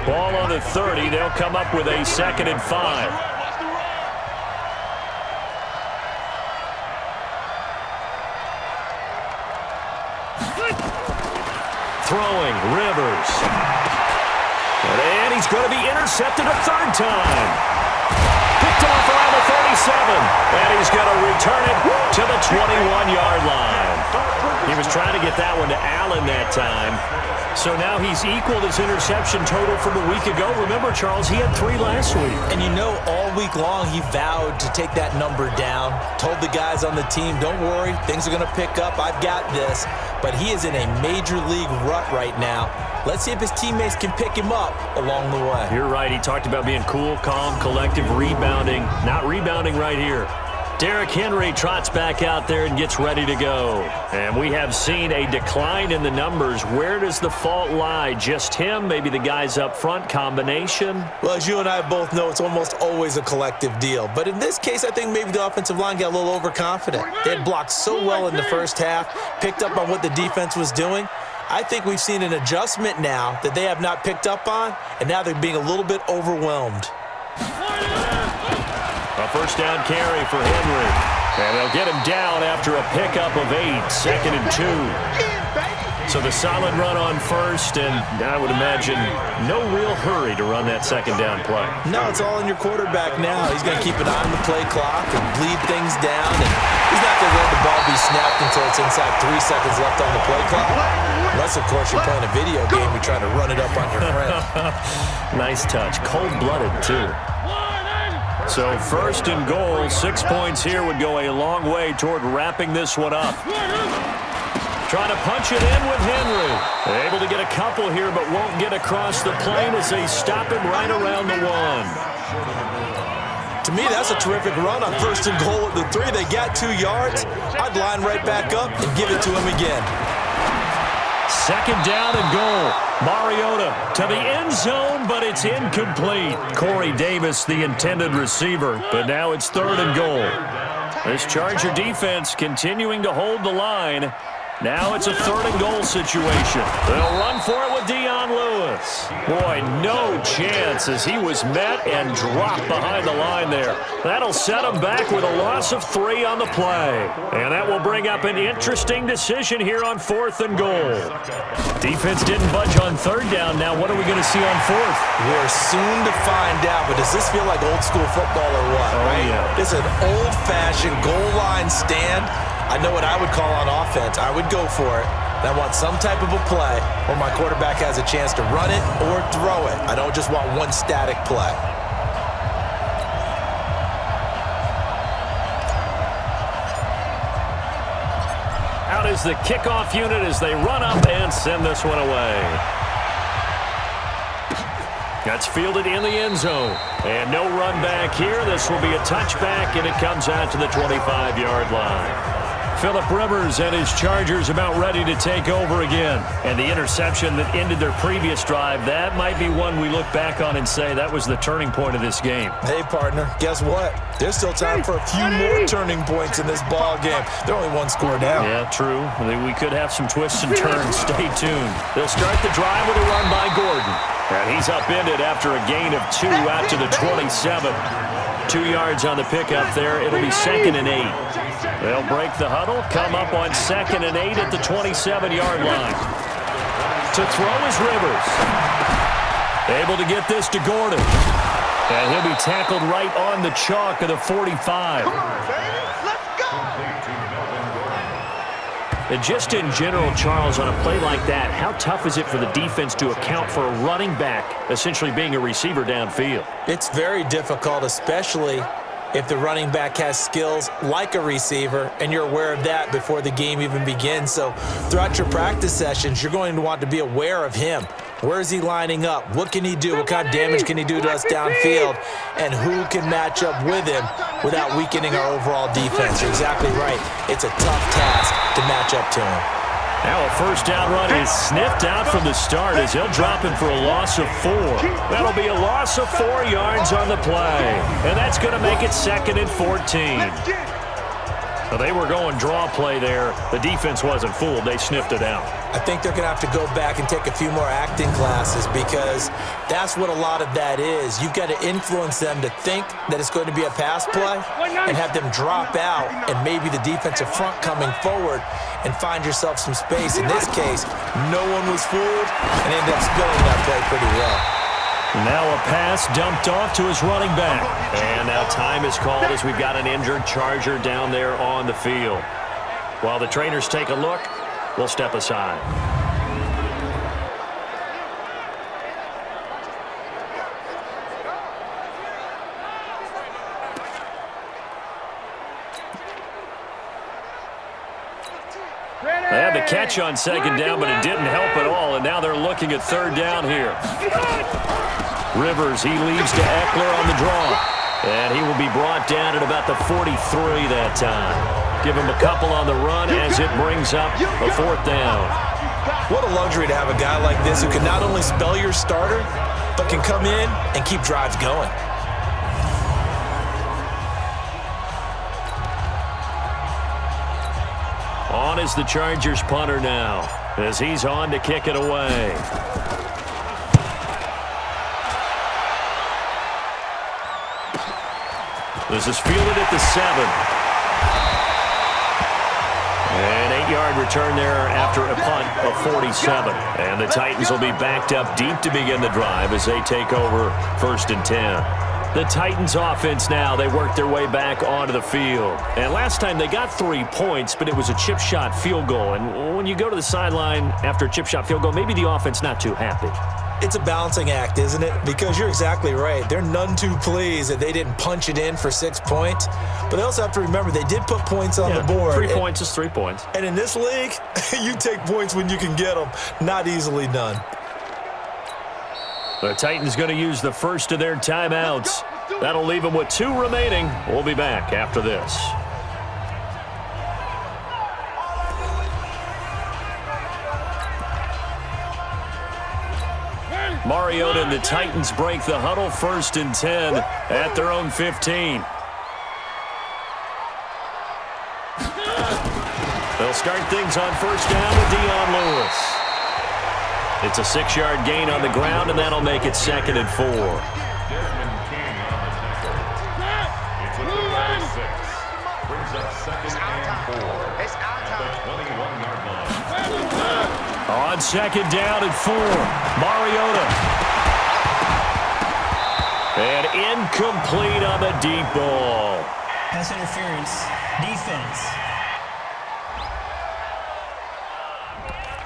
Ball on the 30. They'll come up with a 2nd and 5. Throwing, Rivers. And he's going to be intercepted a 3rd time. Picked off around the 37. And he's going to return it to the 21-yard line. He was trying to get that one to Allen that time. So now he's equaled his interception total from a week ago. Remember, Charles, he had 3 last week. And you know, all week long he vowed to take that number down. Told the guys on the team, don't worry, things are going to pick up. I've got this. But he is in a major league rut right now. Let's see if his teammates can pick him up along the way. You're right. He talked about being cool, calm, collective, rebounding. Not rebounding right here. Derrick Henry trots back out there and gets ready to go. And we have seen a decline in the numbers. Where does the fault lie? Just him? Maybe the guys up front? Combination? Well, as you and I both know, it's almost always a collective deal. But in this case, I think maybe the offensive line got a little overconfident. They had blocked so well in the first half, picked up on what the defense was doing. I think we've seen an adjustment now that they have not picked up on, and now they're being a little bit overwhelmed. A first down carry for Henry. And they'll get him down after a pickup of 8, 2nd and 2. So the solid run on first, and I would imagine no real hurry to run that 2nd down play. No, it's all in your quarterback now. He's going to keep an eye on the play clock and bleed things down, and he's not going to let the ball be snapped until it's inside 3 seconds left on the play clock. Unless, of course, you're playing a video game, you're trying to run it up on your friend. Nice touch. Cold-blooded, too. So 1st and goal, 6 points here would go a long way toward wrapping this one up. Trying to punch it in with Henry. Able to get a couple here, but won't get across the plane as they stop him right around the 1. To me, that's a terrific run on 1st and goal at the 3. They got 2 yards. I'd line right back up and give it to him again. 2nd down and goal. Mariota to the end zone, but it's incomplete. Corey Davis, the intended receiver, but now it's 3rd and goal. This Charger defense continuing to hold the line. Now it's a 3rd and goal situation. They'll run for it with Dion Lewis. Boy, no chance as he was met and dropped behind the line there. That'll set him back with a loss of 3 on the play. And that will bring up an interesting decision here on 4th and goal. Defense didn't budge on 3rd down. Now what are we going to see on 4th? We're soon to find out, but does this feel like old school football or what? Oh, right? yeah. This is an old-fashioned goal line stand. I know what I would call on offense. I would go for it. And I want some type of a play where my quarterback has a chance to run it or throw it. I don't just want one static play. Out is the kickoff unit as they run up and send this one away. That's fielded in the end zone. And no run back here. This will be a touchback, and it comes out to the 25-yard line. Phillip Rivers and his Chargers about ready to take over again. And the interception that ended their previous drive, that might be one we look back on and say that was the turning point of this game. Hey, partner, guess what? There's still time for a few more turning points in this ball game. They're only 1 score down. Yeah, true. We could have some twists and turns. Stay tuned. They'll start the drive with a run by Gordon. And he's upended after a gain of 2 out to the 27. 2 yards on the pickup there. It'll be 2nd and 8. They'll break the huddle, come up on 2nd and 8 at the 27-yard line. To throw is Rivers. Able to get this to Gordon. And he'll be tackled right on the chalk of the 45. Come on, baby. Let's go. And just in general, Charles, on a play like that, how tough is it for the defense to account for a running back essentially being a receiver downfield? It's very difficult, especially if the running back has skills like a receiver, and you're aware of that before the game even begins. So throughout your practice sessions, you're going to want to be aware of him. Where is he lining up? What can he do? What kind of damage can he do to us downfield? And who can match up with him without weakening our overall defense? You're exactly right. It's a tough task to match up to him. Now a first down run is sniffed out from the start as he'll drop him for a loss of 4. That'll be a loss of 4 yards on the play. And that's going to make it 2nd and 14. So they were going draw play there. The defense wasn't fooled. They sniffed it out. I think they're going to have to go back and take a few more acting classes because that's what a lot of that is. You've got to influence them to think that it's going to be a pass play and have them drop out and maybe the defensive front coming forward and find yourself some space. In this case, no one was fooled and ended up spilling that play pretty well. Now a pass dumped off to his running back. And now time is called as we've got an injured Charger down there on the field. While the trainers take a look, we'll step aside. They had the catch on 2nd down, but it didn't help at all, and now they're looking at 3rd down here. Rivers, he leaves to Eckler on the draw. And he will be brought down at about the 43 that time. Give him a couple on the run as it brings up a 4th down. What a luxury to have a guy like this who can not only spell your starter, but can come in and keep drives going. On is the Chargers punter now as he's on to kick it away. This is fielded at the 7. An 8-yard return there after a punt of 47. And the Titans will be backed up deep to begin the drive as they take over 1st and 10. The Titans offense now, they work their way back onto the field. And last time they got 3 points, but it was a chip shot field goal. And when you go to the sideline after a chip shot field goal, maybe the offense not too happy. It's a balancing act, isn't it? Because you're exactly right. They're none too pleased that they didn't punch it in for 6 points. But they also have to remember they did put points on the board. 3 points is 3 points. And in this league, you take points when you can get them. Not easily done. The Titans going to use the first of their timeouts. That'll leave them with 2 remaining. We'll be back after this. Mariota and the Titans break the huddle, 1st and 10 at their own 15. They'll start things on first down with Dion Lewis. It's a 6-yard gain on the ground, and that'll make it 2nd and 4. Desmond King on the tackle. It's a 3-6. Brings up 2nd and 4 at the 21-yard line. On 2nd down and 4, Mariota. And incomplete on the deep ball. Pass interference. Defense.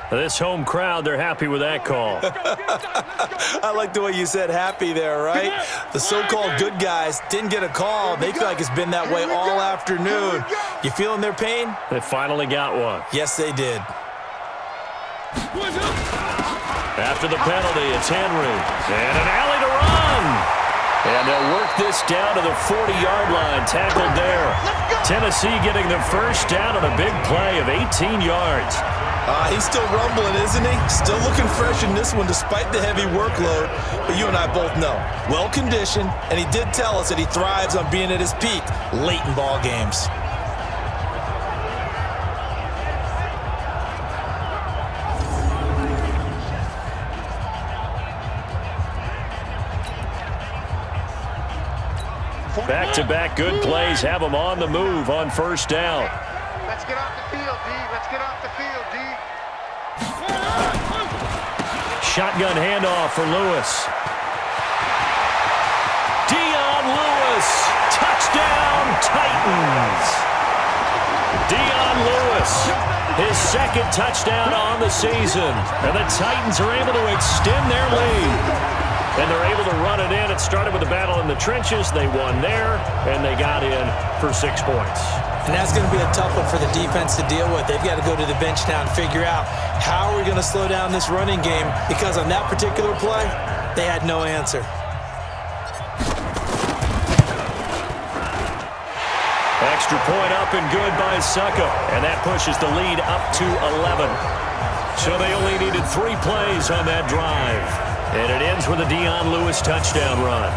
This home crowd, they're happy with that call. I like the way you said happy there, right? The so-called good guys didn't get a call. They feel like it's been that way all afternoon. You feeling their pain? They finally got one. Yes, they did. After the penalty, it's Henry. And an alley to run. And they'll work this down to the 40-yard line. Tackled there. Tennessee getting the first down on a big play of 18 yards. He's still rumbling, isn't he? Still looking fresh in this one despite the heavy workload. But you and I both know, well-conditioned, and he did tell us that he thrives on being at his peak late in ball games. Back-to-back good plays have them on the move on first down. Let's get off the field, D. Let's get off the field, D. Shotgun handoff for Lewis. Dion Lewis. Touchdown, Titans. Dion Lewis. His 2nd touchdown on the season. And the Titans are able to extend their lead. And they're able to run it in. It started with a battle in the trenches. They won there, and they got in for 6 points. And that's going to be a tough one for the defense to deal with. They've got to go to the bench now and figure out how are we going to slow down this running game, because on that particular play, they had no answer. Extra point up and good by Succa, and that pushes the lead up to 11. So they only needed 3 plays on that drive. And it ends with a Dion Lewis touchdown run.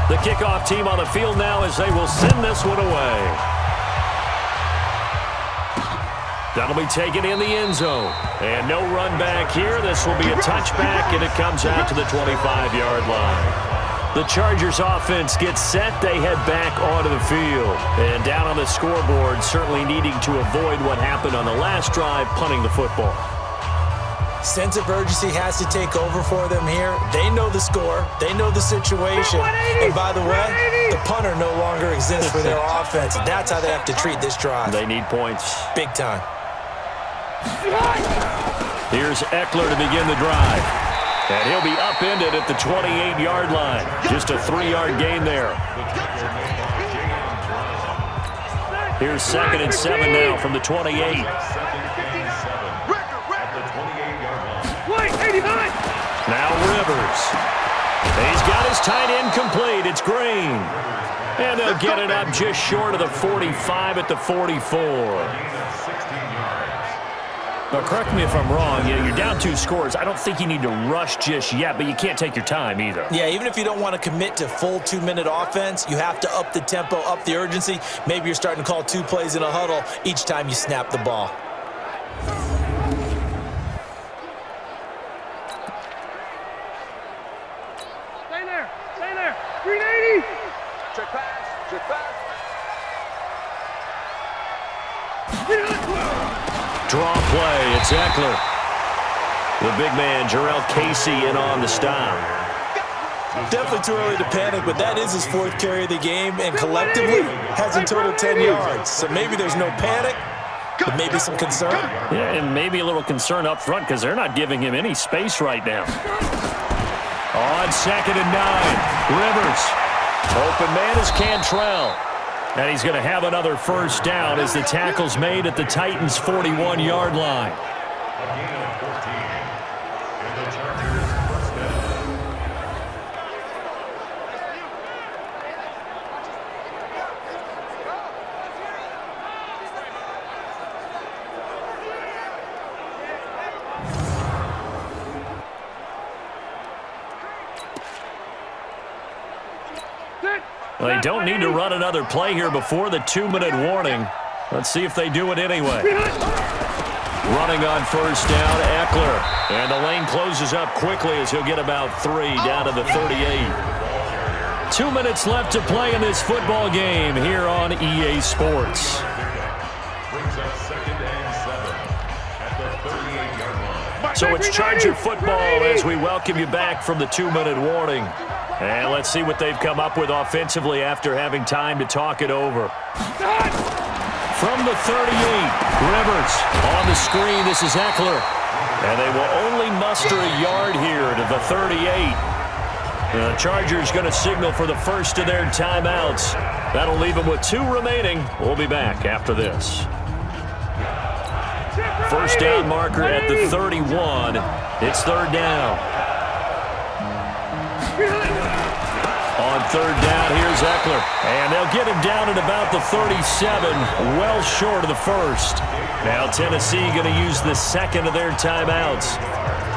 The kickoff team on the field now as they will send this one away. That'll be taken in the end zone. And no run back here. This will be a touchback, and it comes out to the 25-yard line. The Chargers offense gets set. They head back onto the field. And down on the scoreboard, certainly needing to avoid what happened on the last drive, punting the football. Sense of urgency has to take over for them here. They know the score. They know the situation. And by the way, the punter no longer exists for their offense. That's how they have to treat this drive. They need points. Big time. Here's Eckler to begin the drive. And he'll be upended at the 28-yard line. Just a 3-yard gain there. Here's 2nd and 7 now from the 28. Now Rivers. He's got his tight end complete. It's Green. And they'll get it up just short of the 45 at the 44. Now, correct me if I'm wrong. You're down 2 scores. I don't think you need to rush just yet, but you can't take your time either. Yeah, even if you don't want to commit to full 2-minute offense, you have to up the tempo, up the urgency. Maybe you're starting to call 2 plays in a huddle each time you snap the ball. Stay there. Stay there. 380. Check pass. Check pass. Draw play. It's Eckler. The big man, Jarrell Casey, in on the stop. Definitely too early to panic, but that is his 4th carry of the game, and collectively has in total 10 yards. So maybe there's no panic, but maybe some concern. Yeah, and maybe a little concern up front because they're not giving him any space right now. On 2nd and 9, Rivers. Open man is Cantrell. And he's going to have another first down as the tackle's made at the Titans' 41-yard line. They don't need to run another play here before the 2-minute warning. Let's see if they do it anyway. Running on first down, Eckler. And the lane closes up quickly as he'll get about 3 down to the 38. 2 minutes left to play in this football game here on EA Sports. Brings up 2nd and 7 at the 38-yard line. So it's Charger football as we welcome you back from the 2-minute warning. And let's see what they've come up with offensively after having time to talk it over. From the 38, Rivers on the screen. This is Eckler. And they will only muster a yard here to the 38. The Chargers going to signal for the first of their timeouts. That'll leave them with 2 remaining. We'll be back after this. First down marker at the 31. It's 3rd down. On 3rd down, here's Eckler. And they'll get him down at about the 37, well short of the first. Now Tennessee going to use the second of their timeouts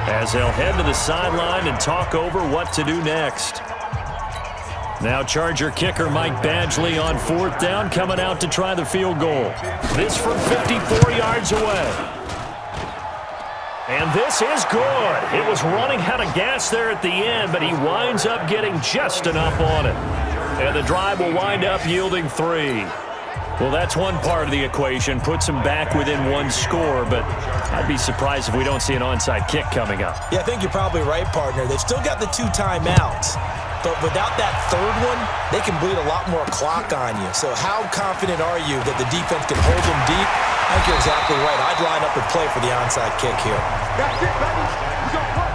as they'll head to the sideline and talk over what to do next. Now Charger kicker Mike Badgley on 4th down, coming out to try the field goal. This from 54 yards away. And this is good. It was running out of gas there at the end, but he winds up getting just enough on it. And the drive will wind up yielding 3. Well, that's one part of the equation. Puts him back within 1 score, but I'd be surprised if we don't see an onside kick coming up. Yeah, I think you're probably right, partner. They've still got the 2 timeouts. But without that 3rd one, they can bleed a lot more clock on you. So how confident are you that the defense can hold them deep? I think you're exactly right. I'd line up and play for the onside kick here. That's it, baby. We gonna play.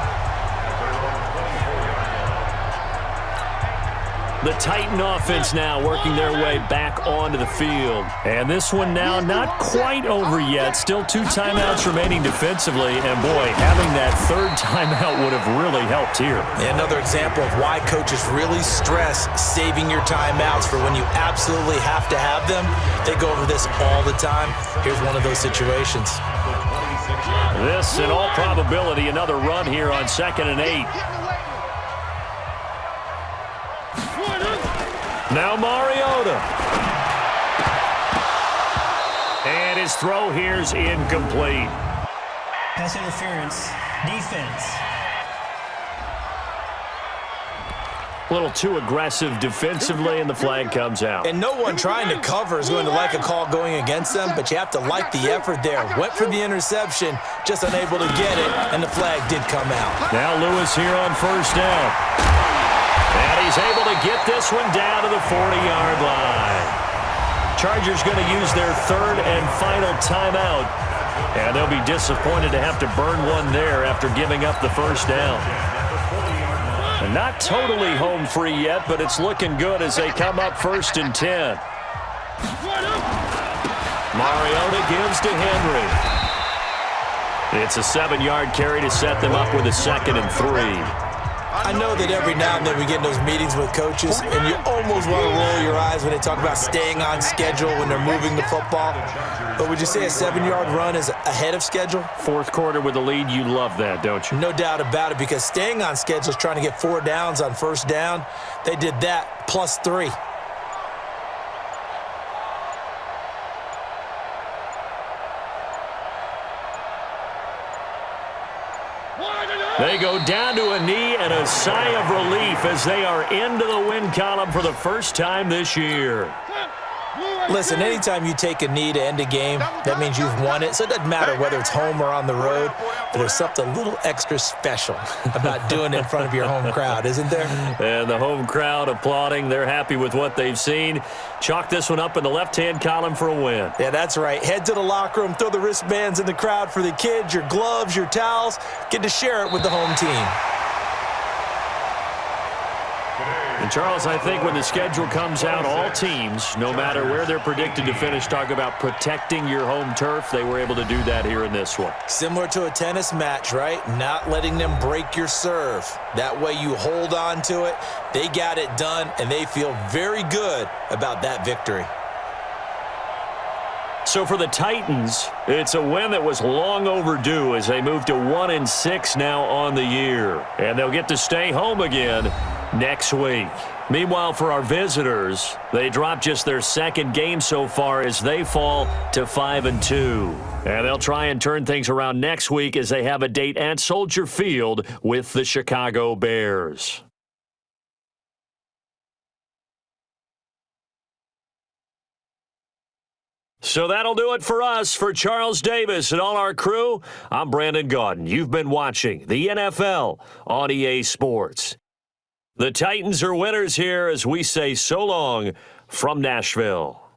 The Titan offense now working their way back onto the field. And this one now not quite over yet. Still 2 timeouts remaining defensively. And boy, having that 3rd timeout would have really helped here. Another example of why coaches really stress saving your timeouts for when you absolutely have to have them. They go over this all the time. Here's one of those situations. This, in all probability, another run here on 2nd and 8. Now Mariota. And his throw here's incomplete. Pass interference. Defense. A little too aggressive defensively, and the flag comes out. And no one trying to cover is going to like a call going against them, but you have to like the effort there. Went for the interception, just unable to get it, and the flag did come out. Now Lewis here on 1st down. And he's able to get this one down to the 40-yard line. Chargers going to use their 3rd and final timeout. And they'll be disappointed to have to burn one there after giving up the 1st down. And not totally home free yet, but it's looking good as they come up 1st and 10. Mariota gives to Henry. It's a 7-yard carry to set them up with a 2nd and 3. I know that every now and then we get in those meetings with coaches, and you almost want to roll your eyes when they talk about staying on schedule when they're moving the football. But would you say a 7-yard run is ahead of schedule? 4th quarter with the lead, you love that, don't you? No doubt about it, because staying on schedule is trying to get 4 downs on 1st down. They did that plus 3. They go down to a knee and a sigh of relief as they are into the win column for the first time this year. Listen, anytime you take a knee to end a game, that means you've won it. So it doesn't matter whether it's home or on the road, but there's something a little extra special about doing it in front of your home crowd, isn't there? And the home crowd applauding. They're happy with what they've seen. Chalk this one up in the left-hand column for a win. Yeah, that's right. Head to the locker room, throw the wristbands in the crowd for the kids, your gloves, your towels. Get to share it with the home team. And Charles, I think when the schedule comes out, all teams, no matter where they're predicted to finish, talk about protecting your home turf. They were able to do that here in this one. Similar to a tennis match, right? Not letting them break your serve. That way you hold on to it. They got it done, and they feel very good about that victory. So for the Titans, it's a win that was long overdue as they move to 1-6 now on the year. And they'll get to stay home again next week. Meanwhile, for our visitors, they dropped just their second game so far as they fall to 5-2. And they'll try and turn things around next week as they have a date at Soldier Field with the Chicago Bears. So that'll do it for us. For Charles Davis and all our crew, I'm Brandon Gaudin. You've been watching the NFL on EA Sports. The Titans are winners here as we say so long from Nashville.